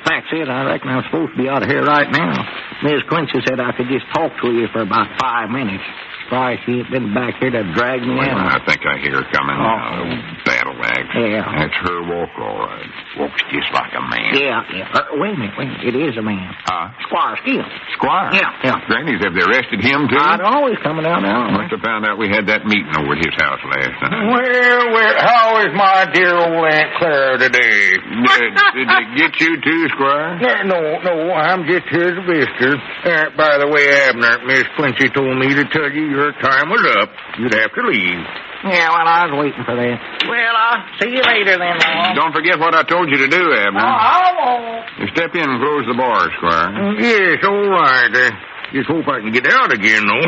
Fact is, I reckon I'm supposed to be out of here right now. Miss Quincy said I could just talk to you for about 5 minutes. surprised she ain't been back here to drag me Well, out. I think I hear her coming now. Battle-axe. Yeah. That's her walk, all right. Walks just like a man. Yeah. Wait a minute. It is a man. Squire Steele. Squire? Yeah. Granny's, have they arrested him, too? I'd always coming out now. Must have found out we had that meeting over at his house last night. Well, how is my dear old Aunt Clara today? Did they get you, too, Squire? No, I'm just here as a visitor. By the way, Abner, Miss Quincy told me to tell you your time was up. You'd have to leave. Yeah, well, I was waiting for that. Well, I'll see you later then, Lum. Don't forget what I told you to do, Abner. I won't. You step in and close the bar, Squire. Yes, all right. Just hope I can get out again, though.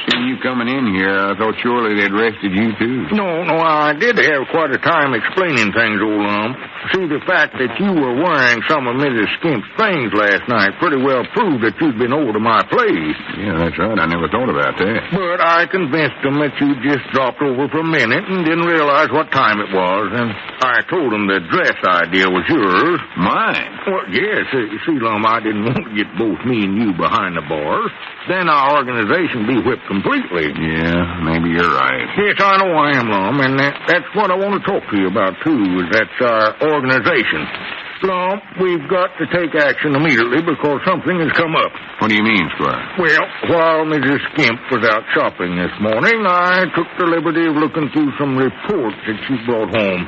Seeing you coming in here, I thought surely they'd arrested you, too. No, I did have quite a time explaining things, old Lum. See, the fact that you were wearing some of Mrs. Skimp's things last night pretty well proved that you'd been over to my place. Yeah, that's right. I never thought about that. But I convinced them that you just dropped over for a minute and didn't realize what time it was, and I told them the dress idea was yours. Mine? Well, yes. See, Lum, I didn't want to get both me and you behind the bars. Then our organization be whipped completely. Yeah, maybe you're right. Yes, I know I am, Lum, and that's what I want to talk to you about, too, is that's our organization. Lum, we've got to take action immediately because something has come up. What do you mean, Squire? Well, while Mrs. Skimp was out shopping this morning, I took the liberty of looking through some reports that she brought home.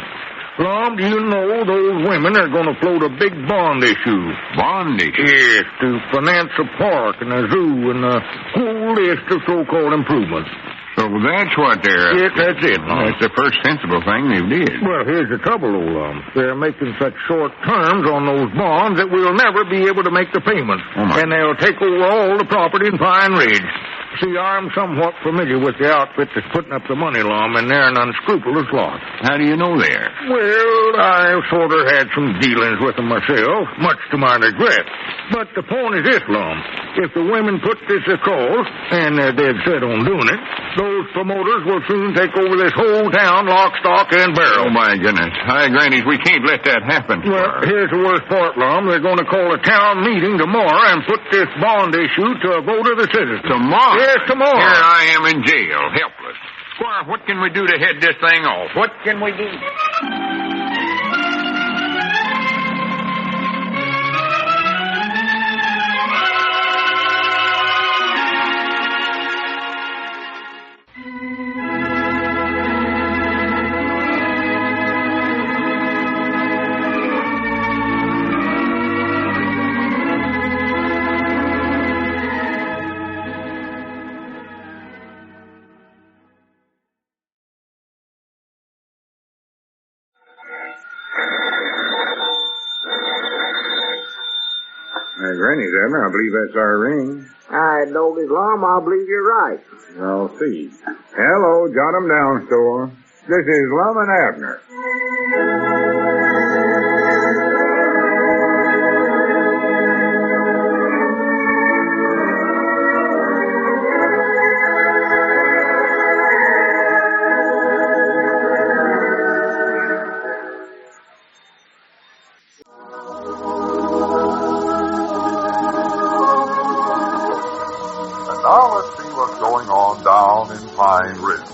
Lum, do you know those women are going to float a big bond issue? Bond issue? Yes, to finance a park and a zoo and a whole list of so-called improvements. So that's what they're... Yes, that's it, Lum. That's the first sensible thing they did. Well, here's the trouble, old Lum. They're making such short terms on those bonds that we'll never be able to make the payments. Oh, my. And they'll take over all the property in Pine Ridge. See, I'm somewhat familiar with the outfit that's putting up the money, Lum, and they're an unscrupulous lot. How do you know they're? Well, I've sort of had some dealings with them myself, much to my regret. But the point is this, Lum. If the women put this across, and they're set on doing it, those promoters will soon take over this whole town, lock, stock, and barrel. Oh, my goodness. Hi, Grannies, we can't let that happen. Well, here's the worst part, Lum. They're going to call a town meeting tomorrow and put this bond issue to a vote of the citizens. Tomorrow? Yes, tomorrow. Here I am in jail, helpless. Squire, what can we do to head this thing off? What can we do? Granny's, Abner, I believe that's our ring. I know this, Lum. I believe you're right. I'll see. Hello, jot 'em down, store. This is Lum and Abner. Now let's see what's going on down in Pine Ridge.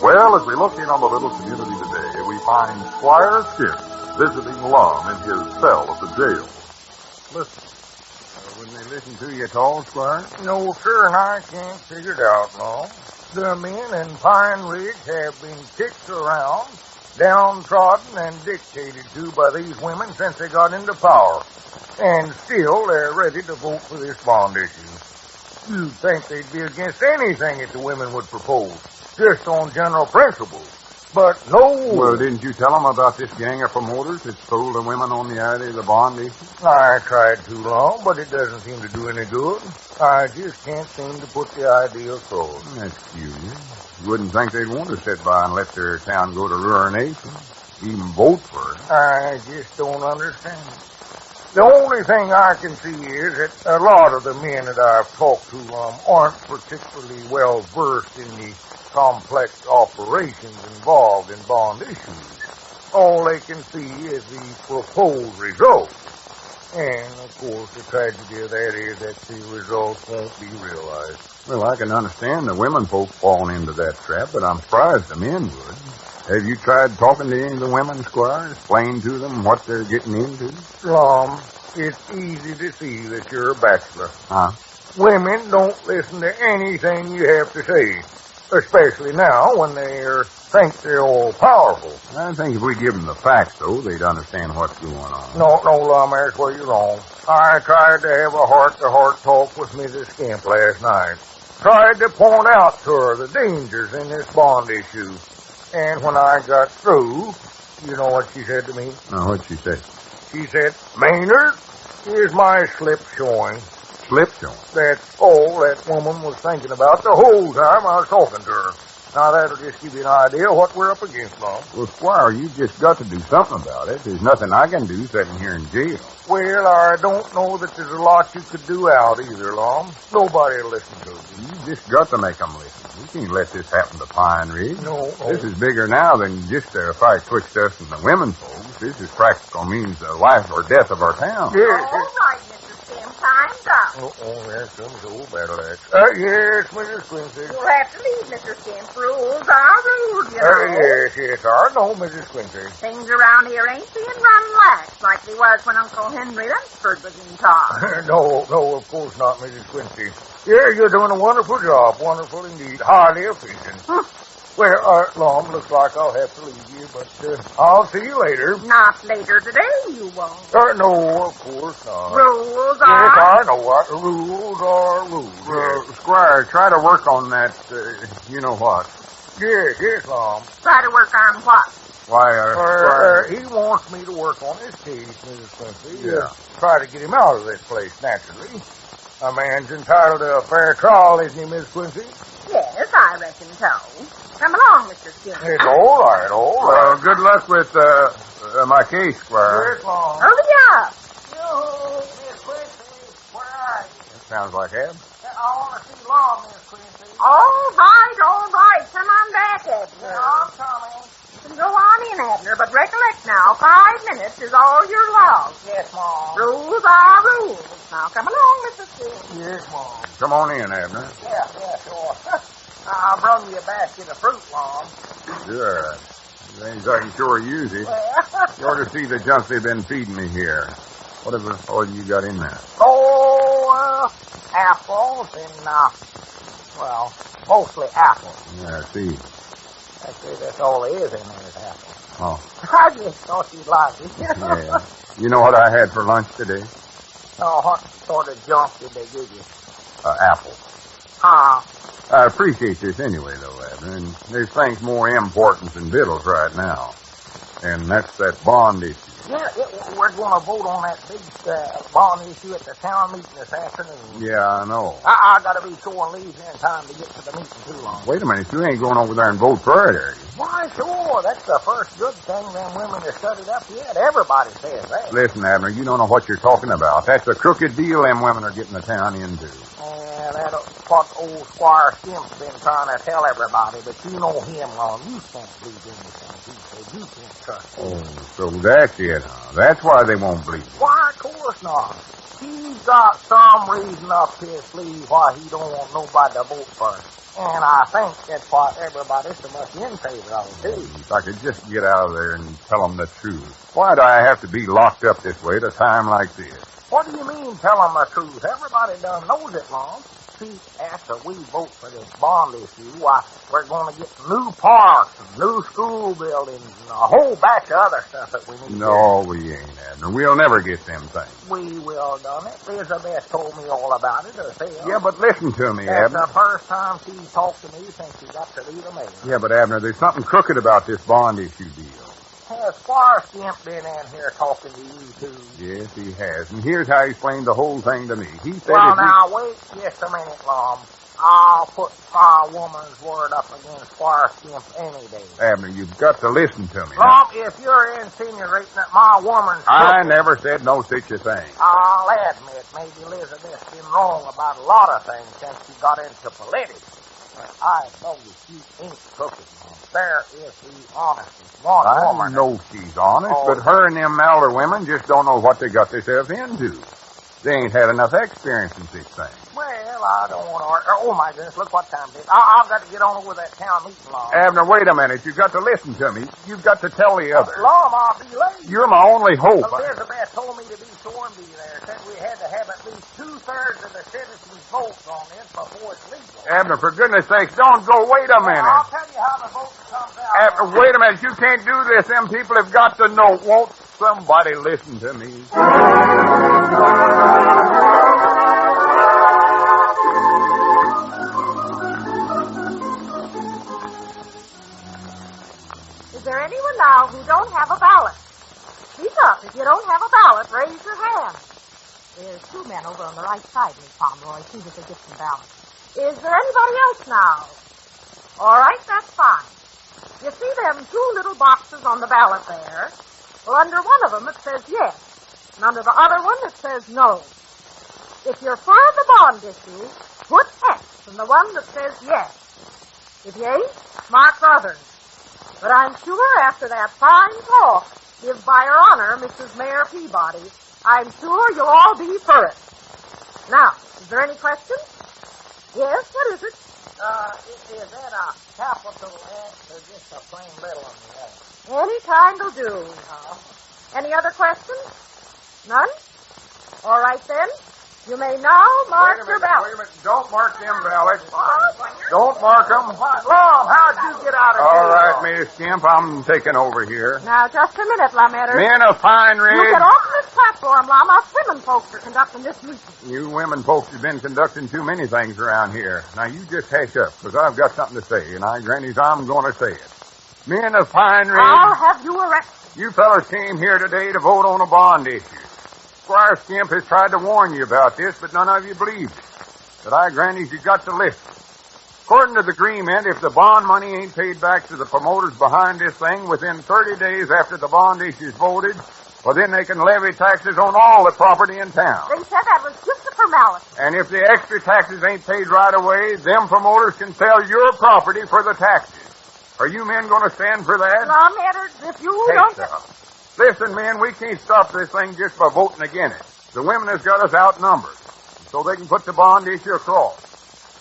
Well, as we look in on the little community today, we find Squire Skimp visiting Lum in his cell at the jail. Listen. Wouldn't they listen to you at all, Squire? No, sir, and I can't figure it out, no. The men in Pine Ridge have been kicked around, downtrodden, and dictated to by these women since they got into power. And still, they're ready to vote for this bond issue. You'd think they'd be against anything that the women would propose, just on general principles. But no. Well, didn't you tell them about this gang of promoters that sold the women on the idea of the bond issue? I tried too long, but it doesn't seem to do any good. I just can't seem to put the idea across. That's curious. You wouldn't think they'd want to sit by and let their town go to ruination, even vote for it. I just don't understand it. The only thing I can see is that a lot of the men that I've talked to aren't particularly well versed in the complex operations involved in bond issues. All they can see is the proposed result. And, of course, the tragedy of that is that the results won't be realized. Well, I can understand the women folks falling into that trap, but I'm surprised the men would. Have you tried talking to any of the women, Squire? Explain to them what they're getting into? Lum, it's easy to see that you're a bachelor. Huh? Women don't listen to anything you have to say, especially now when they think they're all powerful. I think if we give them the facts, though, they'd understand what's going on. No, Lum, that's where you're wrong. I tried to have a heart-to-heart talk with Mrs. Skimp last night. Tried to point out to her the dangers in this bond issue. And when I got through, you know what she said to me? Now, what'd she say? She said, Maynard, here's my slip showing. Slip showing? That's all that woman was thinking about the whole time I was talking to her. Now, that'll just give you an idea of what we're up against, Lum. Well, Squire, you just got to do something about it. There's nothing I can do sitting here in jail. Well, I don't know that there's a lot you could do out either, Lum. Nobody will listen to you. You just got to make them listen. We can't let this happen to Pine Ridge. No. This is bigger now than just a fight twixt us and the women folks. This is practical means the life or death of our town. Yes. All right, Mr. Skim, time's up. There comes the old battle axe. Yes, Mrs. Quincy. You'll have to leave, Mr. Skim. Rules are rules, you know. Yes, I know, Mrs. Quincy. Things around here ain't being run lax like they was when Uncle Henry Lunsford was in charge. No, of course not, Mrs. Quincy. Yeah, you're doing a wonderful job. Wonderful indeed. Highly efficient. Well, Lum, looks like I'll have to leave you, but I'll see you later. Not later today, you won't. No, of course not. Rules Yes, are... I know what. Rules are rules. Squire, try to work on that, you know what. Yes, Lum. Try to work on what? Why, Squire... He wants me to work on this case, Mrs. Quincy. Yeah. Try to get him out of this place, naturally. A man's entitled to a fair trial, isn't he, Miss Quincy? Yes, I reckon so. Come along, Mr. Skim. It's all right. Well, good luck with my case, Squire. Yes, Lum. Hurry up. Yo, Miss Quincy, where are you? That sounds like Ab. I want to see Law, Miss Quincy. All right. Come on back, Abner. I'm coming. You can go on in, Abner, but recollect now, 5 minutes is all your law. Yes, Mom. Rules are rules. Now, come along, Mr. Skim. Yes, Mom. Come on in, Abner. Yeah, sure. I brought you a basket of fruit, Mom. Sure. Things I can sure use it. You ought to see the junk they've been feeding me here. Whatever all you got in there? Apples and, mostly apples. Yeah, I see. Actually, that's all there is in there is apples. Oh. I just thought you'd like it. Yeah. You know what I had for lunch today? Oh, what sort of junk did they give you? Apples. Huh? I appreciate this anyway, though, Abner. And there's things more important than victuals right now. And that's that bond issue. Yeah, we're going to vote on that big bond issue at the town meeting this afternoon. Yeah, I know. I got to be sure and leave here in time to get to the meeting too long. Wait a minute. You ain't going over there and vote for it, are you? Why, sure. That's the first good thing them women have studied up yet. Everybody says that. Listen, Abner, you don't know what you're talking about. That's a crooked deal them women are getting the town into. And that's what old Squire Skimp's been trying to tell everybody, but you know him, Lon. You can't believe anything he said. You can't trust him. Oh, so that's it, huh? That's why they won't believe. Why, of course not. He's got some reason up his sleeve why he don't want nobody to vote for him. And I think that's why everybody's so much in favor of it, too. If I could just get out of there and tell them the truth. Why do I have to be locked up this way at a time like this? What do you mean, tell them the truth? Everybody done knows it, Lon. See, after we vote for this bond issue, why, we're going to get new parks and new school buildings and a whole batch of other stuff that we need. No, we ain't, Abner. We'll never get them things. We will done it. Elizabeth told me all about it herself. Yeah, but listen to me, That's Abner. the first time she's talked to me since she got to leave the mayor. Yeah, but Abner, there's something crooked about this bond issue deal. Has Squire Skimp been in here talking to you, too? Yes, he has. And here's how he explained the whole thing to me. He said Wait just a minute, Lum. I'll put my woman's word up against Squire Skimp any day. Abner, you've got to listen to me. Lum, if you're insinuating that my woman's... I never said no such a thing. I'll admit maybe Elizabeth's been wrong about a lot of things since she got into politics. I know you ain't crooked, man. There is the honestest one I woman. know she's honest, Oh. but her and them elder women just don't know what they got themselves into. They ain't had enough experience in this thing. Well, I don't want to argue. Oh, my goodness, look what time it is. I've got to get on with that town meeting law. Abner, wait a minute. You've got to listen to me. You've got to tell the others. Lord, I'll be late. You're my only hope. Elizabeth told me to be sworn to you there. Said we had to have at least 2/3 of the citizens vote on this before it's legal. Abner, for goodness sakes, don't go. Wait a minute. I'll tell you how the vote comes out. Abner, wait a minute. You can't do this. Them people have got to know. Won't somebody listen to me? Is there anyone now who don't have a ballot? Speak up. If you don't have a ballot, raise your hand. There's 2 men over on the right side, Miss Pomeroy. See that they get some ballots. Is there anybody else now? All right, that's fine. You see them 2 little boxes on the ballot there? Well, under one of them it says yes, and under the other one it says no. If you're for the bond issue, put X in the one that says yes. If you ain't, mark others. But I'm sure after that fine talk give by Her Honor, Mrs. Mayor Peabody, I'm sure you'll all be for it. Now, is there any questions? Yes, what is it? Is that a capital X or just a plain little on the X? Any kind will do. Any other questions? None? All right, then. You may now mark your ballot. Wait a minute. Don't mark them ballots. Don't mark them. Lord, how'd you get out of here? All right, Miss Skimp, I'm taking over here. Now, just a minute, Lum and Abner. Men of Pine You Ridge. get off this platform, Lum. Us women folks are conducting this meeting. You women folks have been conducting too many things around here. Now, you just hush up, because I've got something to say, and grannies, I'm going to say it. Men of Pine Ridge, I'll have you arrested. you fellas came here today to vote on a bond issue. Squire Skimp has tried to warn you about this, but none of you believed it. But grannies, you got to listen. According to the agreement, if the bond money ain't paid back to the promoters behind this thing within 30 days after the bond issue is voted, well, then they can levy taxes on all the property in town. They said that was just a formality. And if the extra taxes ain't paid right away, them promoters can sell your property for the taxes. Are you men going to stand for that? Lum, Eddard, if you Take don't... some. Listen, men, we can't stop this thing just by voting against it. The women has got us outnumbered, so they can put the bond issue across.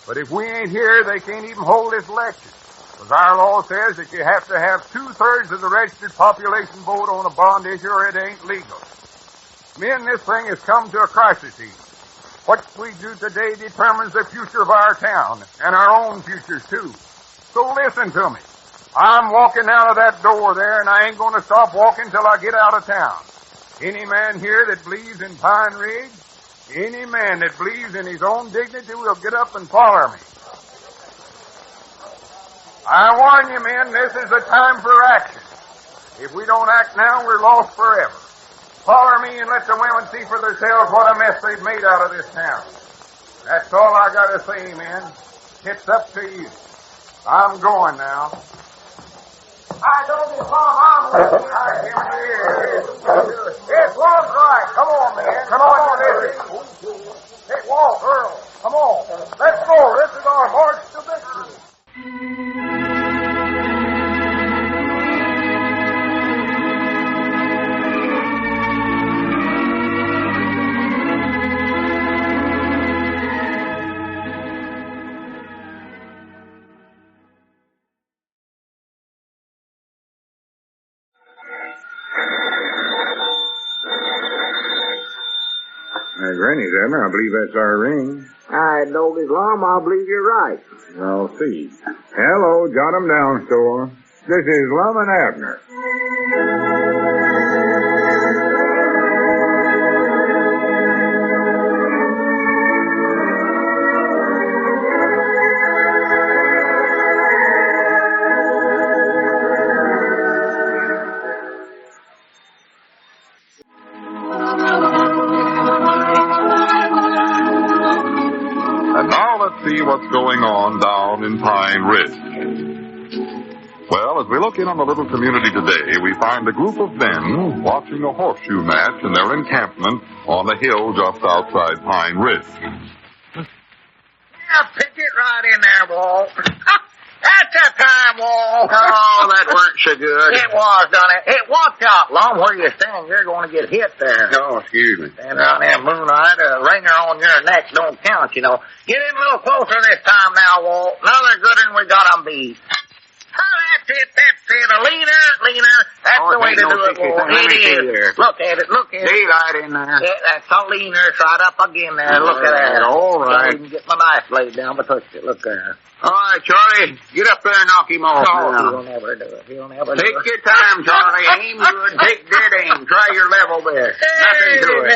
But if we ain't here, they can't even hold this election. Because our law says that you have to have 2/3 of the registered population vote on a bond issue or it ain't legal. Men, this thing has come to a crisis. What we do today determines the future of our town and our own futures, too. So listen to me. I'm walking out of that door there, and I ain't going to stop walking till I get out of town. Any man here that believes in Pine Ridge, any man that believes in his own dignity will get up and follow me. I warn you, men, this is the time for action. If we don't act now, we're lost forever. Follow me and let the women see for themselves what a mess they've made out of this town. That's all I got to say, men. It's up to you. I'm going now. I don't be I'm with you. It's Walt's right. Come on, man. Come on, you ladies. Hey, Walt, Earl, come on. Let's go. This is our march to victory. Granny's, Abner, I believe that's our ring. I know this, Lum. I believe you're right. I'll see. Hello, jot 'em down, store. This is Lum and Abner. And now let's see what's going on down in Pine Ridge. Well, as we look in on the little community today, we find a group of men watching a horseshoe match in their encampment on the hill just outside Pine Ridge. Yeah, Pickett, right in there, Walt. That's the time, Walt. Oh, that weren't so good. It was, done it. Hey, watch out, Lum, where you stand. You're going to get hit there. Oh, excuse me. Stand around there moonlight, a ringer on your neck don't count, you know. Get in a little closer this time now, Walt. Another good one we got 'em beat. Oh, that's it. A leaner. That's the way to do it, Walt. It is. Look at it. Daylight in there. Yeah, that's a leaner. Right up again there. Look at that. All right. So you can get my knife blade down, but touch it. Look there. All right, Charlie. Get up there and knock him off. No, now. he'll never do it. Take your time, Charlie. Aim good. Take dead aim. Try your level there. Nothing to it.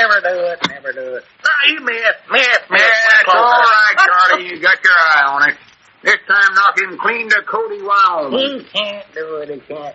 Never do it. No, you miss. That's all right, Charlie. You got your eye on it. This time knock him clean to Cody Wound. He can't do it. He never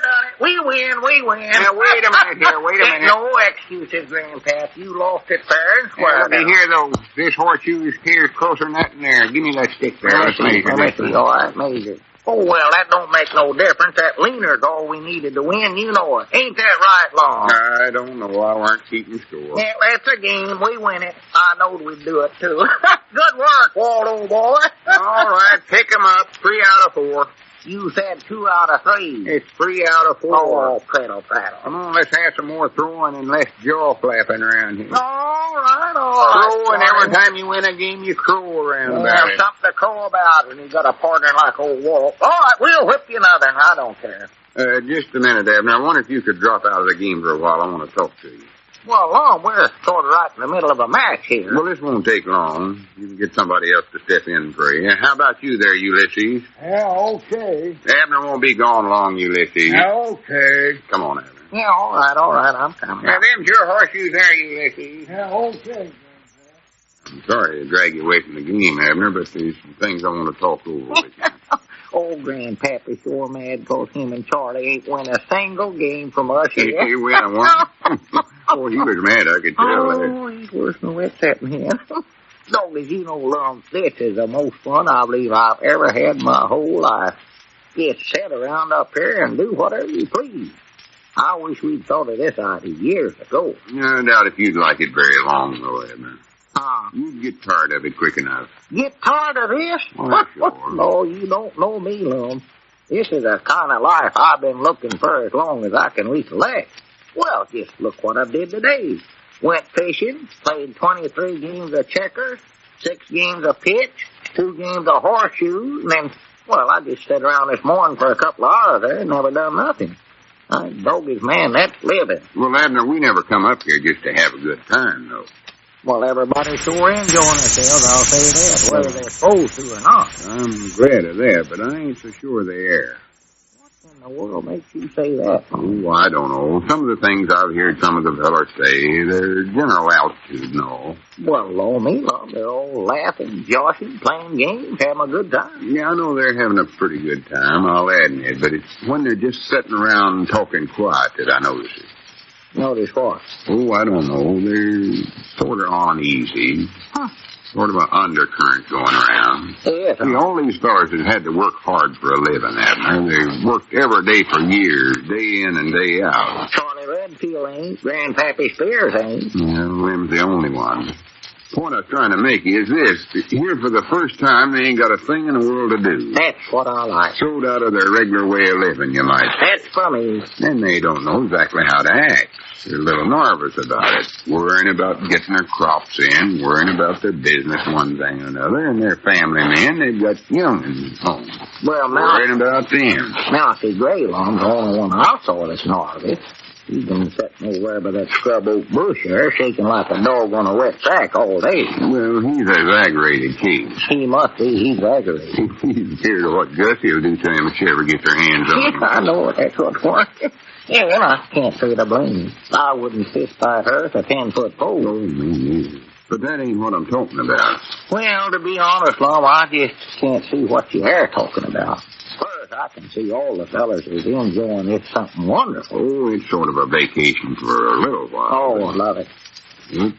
done it. We win. Now, wait a minute here. No excuses, Grandpap. You lost it fair and square. Let me hear those. This horseshoe here's closer than that in there. Give me that stick there. Let's measure. All right, measure. Oh, well, that don't make no difference. That leaner's all we needed to win. You know it. Ain't that right, Long? I don't know. I weren't keeping score. Yeah, that's a game. We win it. I knowed we'd do it, too. Good work, Walt, old boy. All right, pick 'em up. 3 out of 4. You said 2 out of 3. It's 3 out of 4. Oh, prattle. Come on, let's have some more throwing and less jaw flapping around here. All right. Crowing every time you win a game, you crow around about There's it. something to crow about when you got a partner like old Walt. All right, we'll whip you another, and I don't care. Just a minute, Abner. I wonder if you could drop out of the game for a while. I want to talk to you. Well, Long, we're sort of right in the middle of a match here. Well, this won't take long. You can get somebody else to step in for you. How about you there, Ulysses? Yeah, okay. Abner won't be gone long, Ulysses. Okay. Come on, Abner. Yeah, all right. I'm coming. Now, them's your horseshoes there, Ulysses. Yeah, okay. I'm sorry to drag you away from the game, Abner, but there's some things I want to talk over with you. Old Grandpappy sure mad because him and Charlie ain't win a single game from us yet. You win one? Oh, he was mad, I could tell that. Oh, he's worse than what's happening here. Dog, as you know, Lum, this is the most fun I believe I've ever had in my whole life. Just sit around up here and do whatever you please. I wish we'd thought of this idea years ago. I doubt if you'd like it very long, though, Abner. Huh? You'd get tired of it quick enough. Get tired of this? Well, sure. No, you don't know me, Lum. This is the kind of life I've been looking for as long as I can recollect. Well, just look what I did today. Went fishing, played 23 games of checkers, 6 games of pitch, 2 games of horseshoes, and then, well, I just sat around this morning for a couple of hours there and never done nothing. Bogus, man, that's living. Well, Abner, we never come up here just to have a good time, though. Well, everybody's sure enjoying themselves, I'll say that, whether they're supposed to or not. I'm glad of that, but I ain't so sure they are. What in the world makes you say that? Oh, I don't know. Some of the things I've heard some of the fellas say, they're general altitude and all. Well, Lum, they're all laughing, joshing, playing games, having a good time. Yeah, I know they're having a pretty good time, I'll admit, but it's when they're just sitting around talking quiet that I notice it. Notice what? Oh, I don't know. They're sort of uneasy. Huh. Sort of an undercurrent going around. Yes. See, all these fellas have had to work hard for a living, Abner. They've worked every day for years, day in and day out. Charlie Redfield ain't. Grandpappy Spears ain't. Yeah, Lim's the only one. The point I'm trying to make is this. Here for the first time, they ain't got a thing in the world to do. That's what I like. Sold out of their regular way of living, you might say. That's funny. And they don't know exactly how to act. They're a little nervous about it, worrying about getting their crops in, worrying about their business, one thing or another, and their family men, they've got young'uns home. Well, worrying about them. Mousy Graylong's the only one I saw that's nervous. He's been sitting over there by that scrub oak bush there, shaking like a dog on a wet sack all day. Well, he's a exaggerated case. He must be. He's aggravated. He's scared of what Gussie will do to him if she ever gets her hands on him. Yeah, I know it. That's what's for. Yeah, and I can't say the blame. I wouldn't fist fight her with a 10-foot pole. Oh, me neither. But that ain't what I'm talking about. Well, to be honest, Lum, I just can't see what you are talking about. First, I can see all the fellas is enjoying it something wonderful. Oh, it's sort of a vacation for a little while. Oh, I love it. It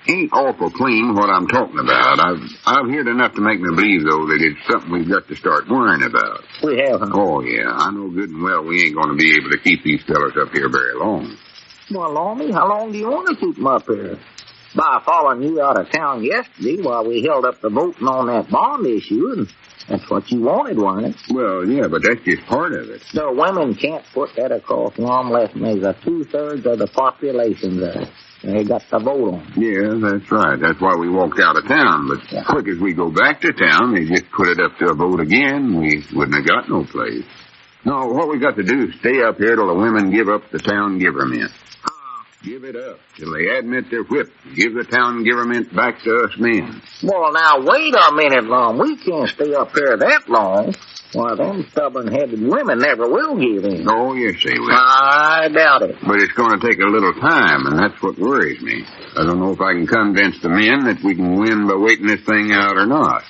ain't awful clean what I'm talking about. I've heard enough to make me believe, though, that it's something we've got to start worrying about. We haven't. Oh, yeah. I know good and well we ain't going to be able to keep these fellas up here very long. Well, Lummy, how long do you want to keep them up here? by following you out of town yesterday while we held up the voting on that bond issue, and that's what you wanted, wasn't it? Well, yeah, but that's just part of it. The women can't put that across long less than there's a 2/3 of the population there. They got to vote on. Yeah, that's right. That's why we walked out of town. But quick as we go back to town, they just put it up to a vote again. We wouldn't have got no place. No, what we got to do is stay up here till the women give up the town government. Give it up till they admit their whip. Give the town government back to us men. Well, now, wait a minute, Lum. We can't stay up here that long. Why, them stubborn-headed women never will give in. Oh, yes, they will. I doubt it. But it's going to take a little time, and that's what worries me. I don't know if I can convince the men that we can win by waiting this thing out or not.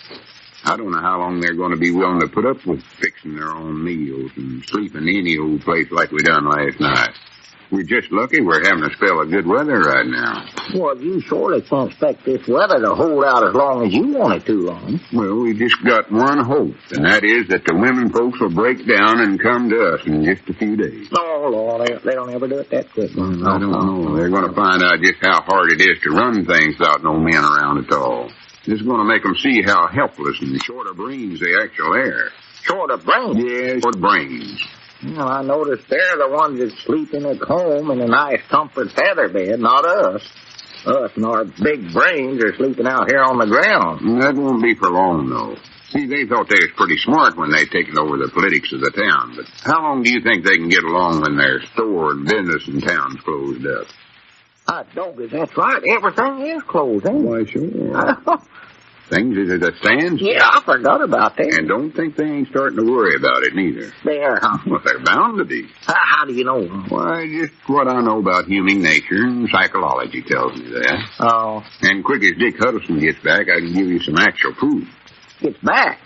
I don't know how long they're going to be willing to put up with fixing their own meals and sleeping any old place like we done last night. We're just lucky we're having a spell of good weather right now. Well, you surely can't expect this weather to hold out as long as you want it to, Lum. Well, we just got one hope, and that is that the women folks will break down and come to us in just a few days. Oh, Lord, they don't ever do it that quick. I don't know. They're going to find out just how hard it is to run things without no men around at all. This is going to make them see how helpless and short of brains they actually are. Short of brains? Yes, short of brains. Well, I noticed they're the ones that's sleeping at home in a nice comfort feather bed, not us. Us and our big brains are sleeping out here on the ground. That won't be for long, though. See, they thought they was pretty smart when they taken over the politics of the town, but how long do you think they can get along when their store and business in town's closed up? Doggone, that's right. Everything is closed, ain't it? Why, sure. Things is as it stands. Yeah, I forgot about that. And don't think they ain't starting to worry about it, neither. They are, huh? Well, they're bound to be. How do you know? Why, just what I know about human nature and psychology tells me that. Oh. And quick as Dick Huddleston gets back, I can give you some actual proof. Gets back?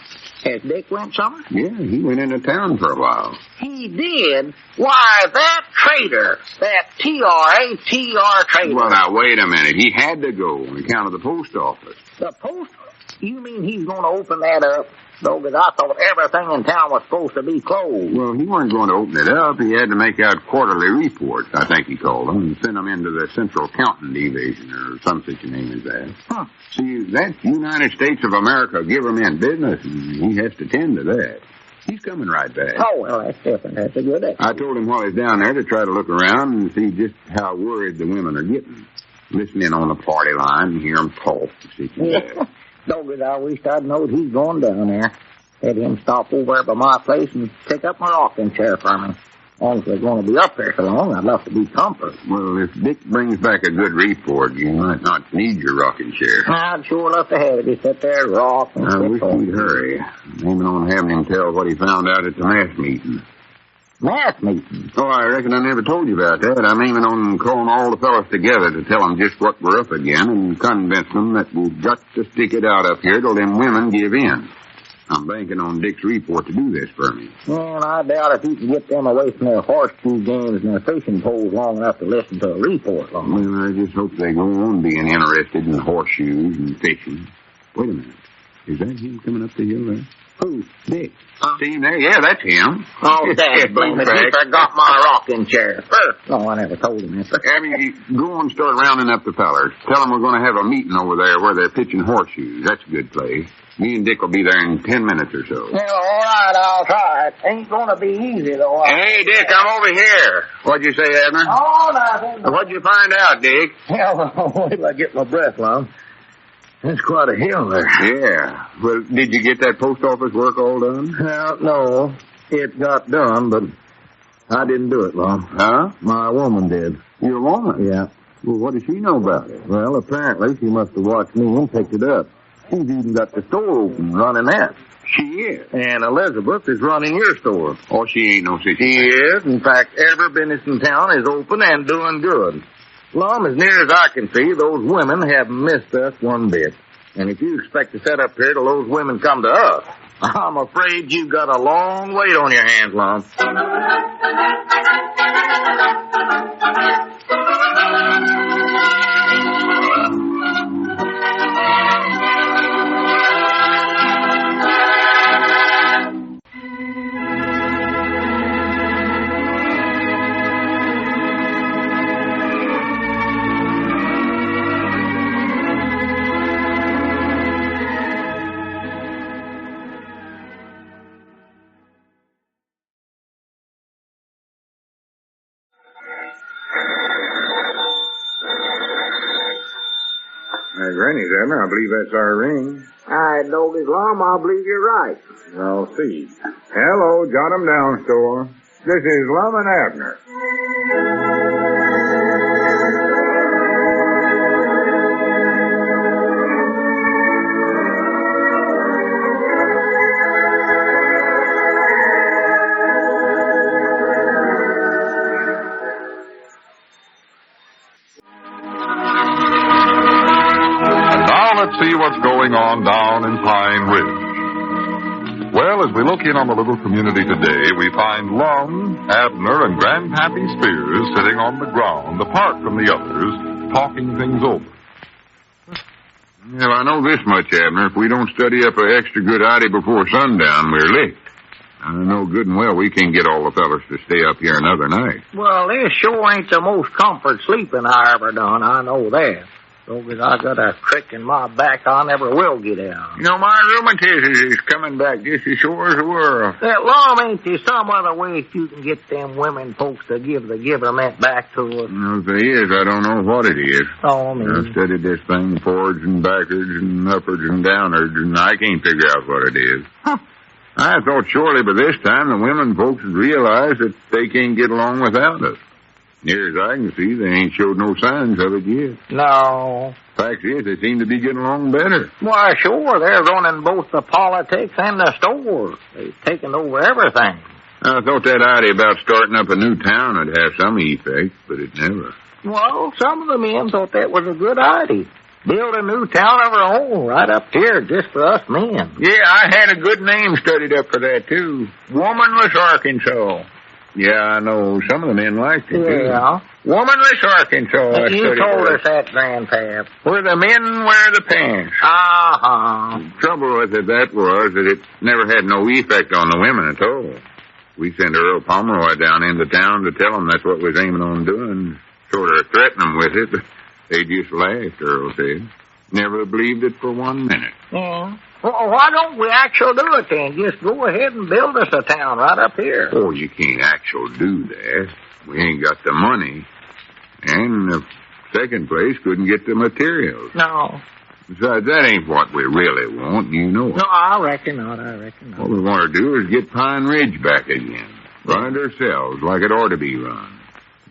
Has Dick went somewhere? Yeah, he went into town for a while. He did? Why, that traitor, that T-R-A-T-R traitor. Well, now, wait a minute. He had to go on account of the post office. The post? You mean he's going to open that up? Though, because I thought everything in town was supposed to be closed. Well, he wasn't going to open it up. He had to make out quarterly reports, I think he called them, and send them into the Central Accounting Division, or some such a name as that. Huh. See, that's United States of America government business, and he has to tend to that. He's coming right back. Oh, well, that's different. That's a good idea. I told him while he's down there to try to look around and see just how worried the women are getting. Listen in on the party line and hear them talk. Yeah. Doggone, I wish I'd known he's going down there. Had him stop over by my place and pick up my rocking chair for me. As long as they're going to be up there so long, I'd love to be comfort. Well, if Dick brings back a good report, you might not need your rocking chair. I'd sure love to have it. Just sit there and rock and I wish he'd hurry. I'm aiming on having him tell what he found out at the mass meeting. Mass meeting? Oh, I reckon I never told you about that. I'm aiming on calling all the fellas together to tell them just what we're up again and convince them that we've got to stick it out up here till them women give in. I'm banking on Dick's report to do this for me. Well, I doubt if you can get them away from their horseshoe games and their fishing poles long enough to listen to a report. Well, I just hope they go on being interested in horseshoes and fishing. Wait a minute. Is that him coming up the hill there? Who? Dick. See him there? Yeah, that's him. Oh, Dad, blame it. He forgot my rocking chair. No, I never told him that. Abby, go on and start rounding up the fellers. Tell them we're going to have a meeting over there where they're pitching horseshoes. That's a good place. Me and Dick will be there in 10 minutes or so. Yeah, all right, I'll try. It ain't going to be easy, though. Hey, Dick, I'm over here. What'd you say, Abner? Oh, nothing. What'd you find out, Dick? Hell, wait till I get my breath, Lum. That's quite a hill there. Yeah. Well, did you get that post office work all done? Well, no. It got done, but I didn't do it, Lum. Huh? My woman did. Your woman? Yeah. Well, what does she know about it? Well, apparently she must have watched me and picked it up. She's even got the store open, running that. She is. And Elizabeth is running your store. Oh, she ain't no such. She is. In fact, every business in town is open and doing good. Lum, as near as I can see, those women haven't missed us one bit. And if you expect to set up here till those women come to us, I'm afraid you've got a long wait on your hands, Lum. Granny's, Abner. I believe that's our ring. All right, Doggy Lum, I believe you're right. I'll see. Hello, jot 'em down, store. This is Lum and Abner. Let's see what's going on down in Pine Ridge. Well, as we look in on the little community today, we find Lum, Abner, and Grandpappy Spears sitting on the ground, apart from the others, talking things over. Well, I know this much, Abner. If we don't study up an extra good idea before sundown, we're licked. I know good and well we can't get all the fellas to stay up here another night. Well, this sure ain't the most comfort sleeping I ever done, I know that. Because I got a crick in my back I never will get out. You know, my rheumatism is coming back just as sure as the world. That Lum, ain't there some other way you can get them women folks to give the government back to us? Well, if there is, I don't know what it is. Oh, I mean. I've studied this thing forwards and backwards and upwards and downwards, and I can't figure out what it is. Huh. I thought surely by this time the women folks would realize that they can't get along without us. Near as I can see, they ain't showed no signs of it yet. No. Fact is, they seem to be getting along better. Why, sure, they're running both the politics and the stores. They've taken over everything. I thought that idea about starting up a new town would have some effect, but it never. Well, some of the men thought that was a good idea. Build a new town of our own right up here just for us men. Yeah, I had a good name studied up for that, too. Womanless Arkansas. Yeah, I know. Some of the men liked it, too. Yeah. Womanless Arkansas. You told us that, Grandpap. Where the men wear the pants. Uh-huh. The trouble with it, that was that it never had no effect on the women at all. We sent Earl Pomeroy down into town to tell them that's what we was aiming on doing, sort of threaten them with it, but they just laughed, Earl said. Never believed it for 1 minute. Yeah. Well, why don't we actually do it then? Just go ahead and build us a town right up here. Oh, you can't actually do that. We ain't got the money. And the second place, couldn't get the materials. No. Besides, that ain't what we really want, you know it. No, I reckon not. What we want to do is get Pine Ridge back again. Run it ourselves like it ought to be run.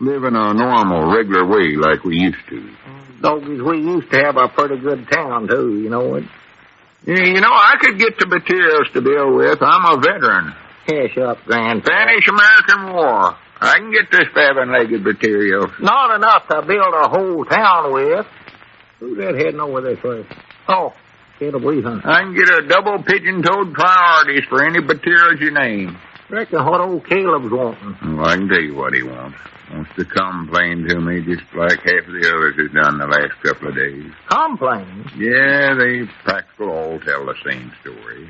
Live in a normal, regular way like we used to. Doggies, we used to have a pretty good town, too, you know it. Yeah, you know, I could get the materials to build with. I'm a veteran. Hush up, Grandpa. Spanish-American War. I can get this 7-legged material. Not enough to build a whole town with. Who's that heading over this way? Oh, it'll be, huh? I can get a double pigeon-toed priorities for any materials you name. Reckon what old Caleb's wanting. Well, I can tell you what he wants. Wants to complain to me just like half of the others has done the last couple of days. Complain? Yeah, they practical all tell the same story.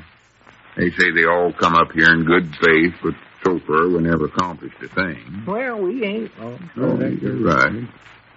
They say they all come up here in good faith, but so far we never accomplished a thing. Well, we ain't. Oh, you're right.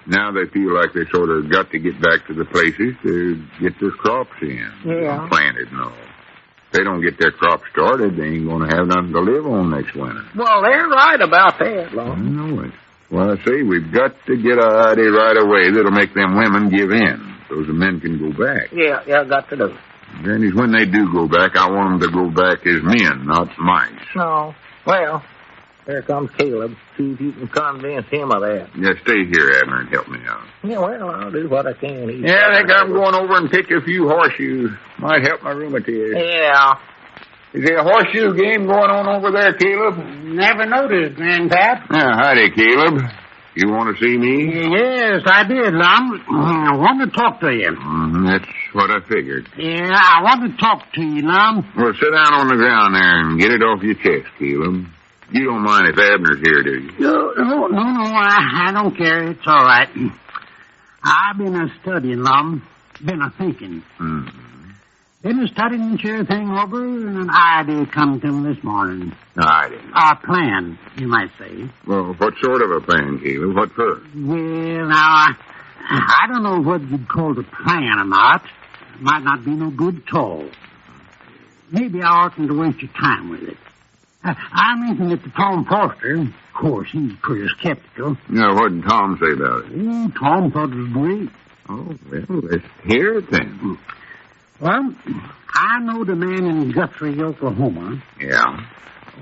Now they feel like they sort of got to get back to the places to get their crops in. Yeah. Planted and all. If they don't get their crops started, they ain't going to have nothing to live on next winter. Well, they're right about that, Lum. I know it. Well, I say we've got to get an idea right away that'll make them women give in so the men can go back. Yeah, got to do it. Granny's, when they do go back, I want them to go back as men, not mice. No. Well, there comes Caleb. See if you can convince him of that. Yeah, stay here, Abner, and help me out. Yeah, well, I'll do what I can. Yeah, I think I'm going over and pitch a few horseshoes. Might help my rheumatism. Yeah. Is there a horseshoe game going on over there, Caleb? Never noticed, Grandpap. Yeah, howdy, Caleb. You want to see me? Yes, I did, Lum. I want to talk to you. That's what I figured. Yeah, I want to talk to you, Lum. Well, sit down on the ground there and get it off your chest, Caleb. You don't mind if Abner's here, do you? No, I don't care. It's all right. I've been a-studying, Lum. Been a-thinking. Been a-studying this here thing over, and an idea come to me this morning. Idea? A plan, you might say. Well, what sort of a plan, Caleb? What for? Well, now, I don't know whether you'd call it a plan or not. It might not be no good at all. Maybe I oughtn't to waste your time with it. I mentioned it to Tom Foster. Of course, he's pretty skeptical. Yeah, what did Tom say about it? Tom thought it was great. Oh, well, let's hear it then. Well, I know the man in Guthrie, Oklahoma. Yeah?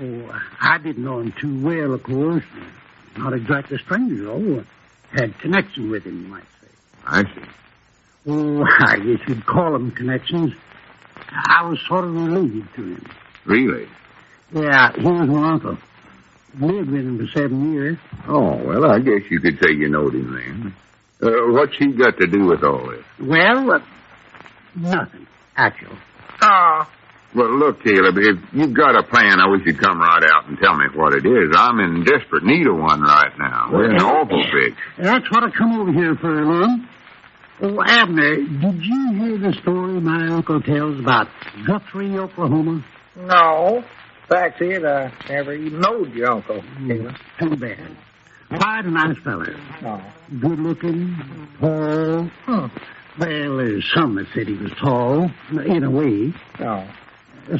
Oh, I didn't know him too well, of course. Not exactly a stranger, though. Had connection with him, you might say. I see. Oh, I guess you'd call them connections. I was sort of related to him. Really? Yeah, he was my uncle. Lived with him for 7 years. Oh, well, I guess you could say you knowed him then. What's he got to do with all this? Well, nothing, actually. Oh. Well, look, Caleb, if you've got a plan, I wish you'd come right out and tell me what it is. I'm in desperate need of one right now. We're in an awful fix. That's what I come over here for, Lum. Oh, Abner, did you hear the story my uncle tells about Guthrie, Oklahoma? No. Fact is, I never even knowed your uncle. Too bad. Quite a nice fellow. Oh. Good looking, tall. Well, there's some that said he was tall, in a way. Oh.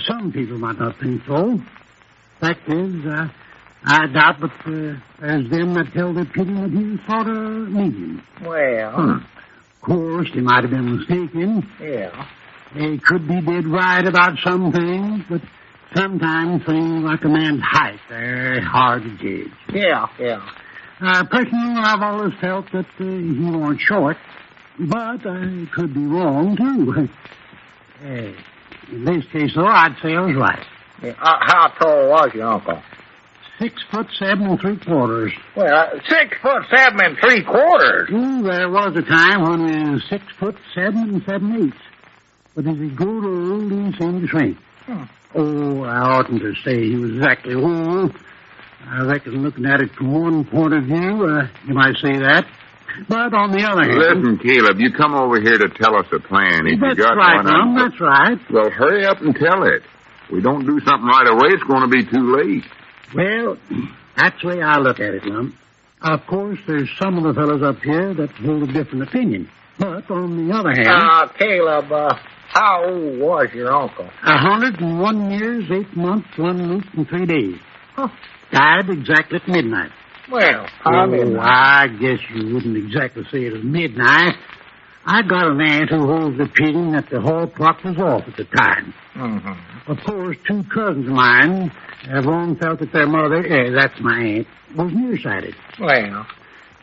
Some people might not think so. Fact is, I doubt, but there's them that tell the opinion that he was sort of medium. Well. Of course, he might have been mistaken. Yeah. He could be dead right about some things, but sometimes things like a man's height, they're hard to judge. Yeah. Personally, I've always felt that he wasn't short, but I could be wrong, too. In this case, though, I'd say I was right. Yeah. How tall was your uncle? 6'7"3/4. Well, 6'7" 3/4. There was a time when he was 6'7" 7/8. But as he grew old, he seemed to shrink. Oh, I oughtn't to say he was exactly old. I reckon looking at it from one point of view, you might say that. But on the other hand... Listen, Caleb, you come over here to tell us a plan. If that's you got right, one, Lum, that's right. Well, hurry up and tell it. If we don't do something right away, it's going to be too late. Well, that's the way I look at it, Lum. Of course, there's some of the fellows up here that hold a different opinion. But on the other hand... Caleb, how old was your uncle? 101 years, 8 months, 1 week, and 3 days. Died exactly at midnight. Well, I guess you wouldn't exactly say it was midnight. I got an aunt who holds the opinion that the hall clock was off at the time. Mm-hmm. Of course, 2 cousins of mine have long felt that their mother, that's my aunt, was nearsighted. Well.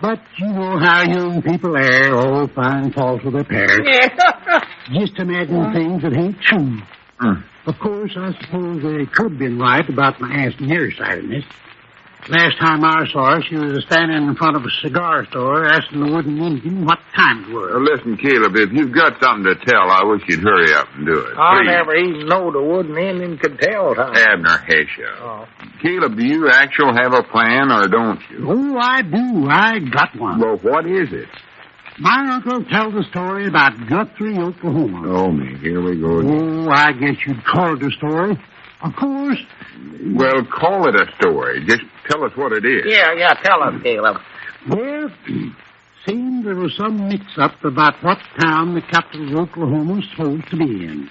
But you know how young people are, all find fault with their parents. Just imagine things that ain't true. Of course, I suppose they could have been right about my aunt's nearsightedness. Last time I saw her, she was standing in front of a cigar store asking the wooden Indian what time it was. Listen, Caleb, if you've got something to tell, I wish you'd hurry up and do it. I never even know the wooden Indian could tell time. Abner Hesha. Oh. Caleb, do you actually have a plan or don't you? Oh, I do. I got one. Well, what is it? My uncle tells a story about Guthrie, Oklahoma. Oh, me. Here we go again. Oh, I guess you'd call it a story. Of course. Well, call it a story. Just tell us what it is. Yeah, tell us, Caleb. Well, seems there was some mix-up about what town the capital of Oklahoma was supposed to be in.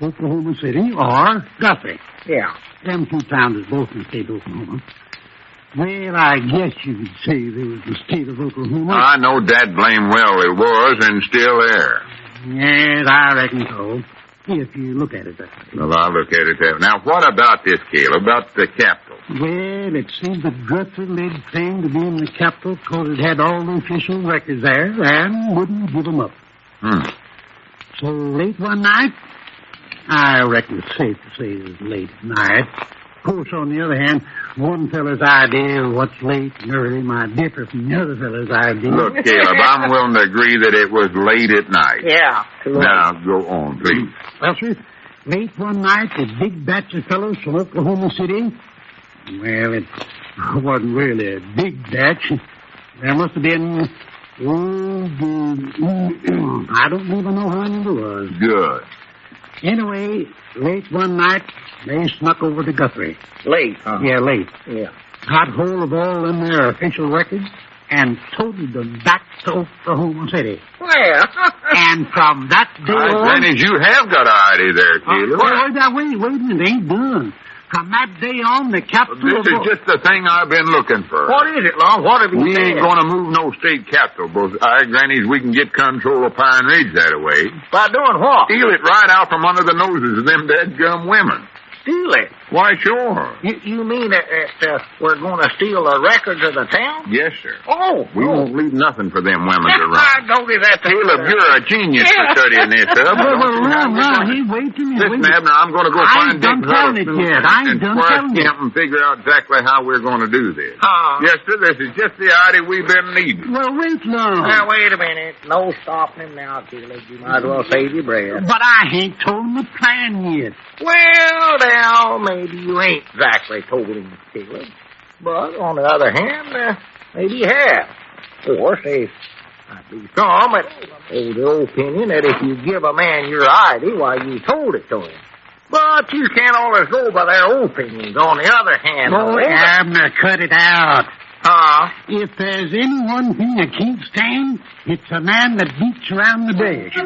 Oklahoma City or Guthrie. Yeah. Them 2 towns is both in the state of Oklahoma. Well, I guess you could say there was the state of Oklahoma. I know dad blame well it was and still there. Yes, I reckon so. If you look at it that way. Well, I'll look at it that way. Now, what about this, Caleb, about the capital? Well, it seemed that Guthrie laid claim to be in the capital because it had all the official records there and wouldn't give them up. So late one night, I reckon it's safe to say it was late at night. Of course, on the other hand, one fella's idea of what's late and early might differ from the other fella's idea. Look, Caleb, I'm willing to agree that it was late at night. Yeah. Now, go on, please. Well, sir, late one night, a big batch of fellows from Oklahoma City. Well, it wasn't really a big batch. There must have been, I don't even know how many there was. Good. Anyway, late one night, they snuck over to Guthrie. Late, huh? Yeah, late. Yeah. Got hold of all them their official records and toted them back to Oklahoma City. Well. And from that day on... As you have got an idea there, Caleb. Wait a minute, ain't done. From that day on, the capital... This is just the thing I've been looking for. What is it, Long? What have you We ain't going to move no state capital, but I grannies we can get control of Pine Ridge that way. By doing what? Steal it right out from under the noses of them dead-gum women. Steal it? Why, sure. You mean that we're going to steal the records of the town? Yes, sir. Oh. We won't leave nothing for them women to run. I noticed that. Caleb, you're a genius for studying this up. Well, he wait a minute. Listen, Abner, I'm going to go find Dick Huddleston and Squire Camp and figure out exactly how we're going to do this. Yes, sir, this is just the idea we've been needing. Well, wait long. Now, wait a minute. No stopping him now, Caleb. You might as well save your breath. But I ain't told him the plan yet. Well, now, maybe you ain't exactly told him, Caleb. But, on the other hand, maybe you have. Or, say, I'd be some that hold the opinion that if you give a man your ID, why, you told it to him. But you can't always go by their opinions. On the other hand... Oh, Abner, cut it out. If there's any one thing I can't stand, it's a man that beats around the bush.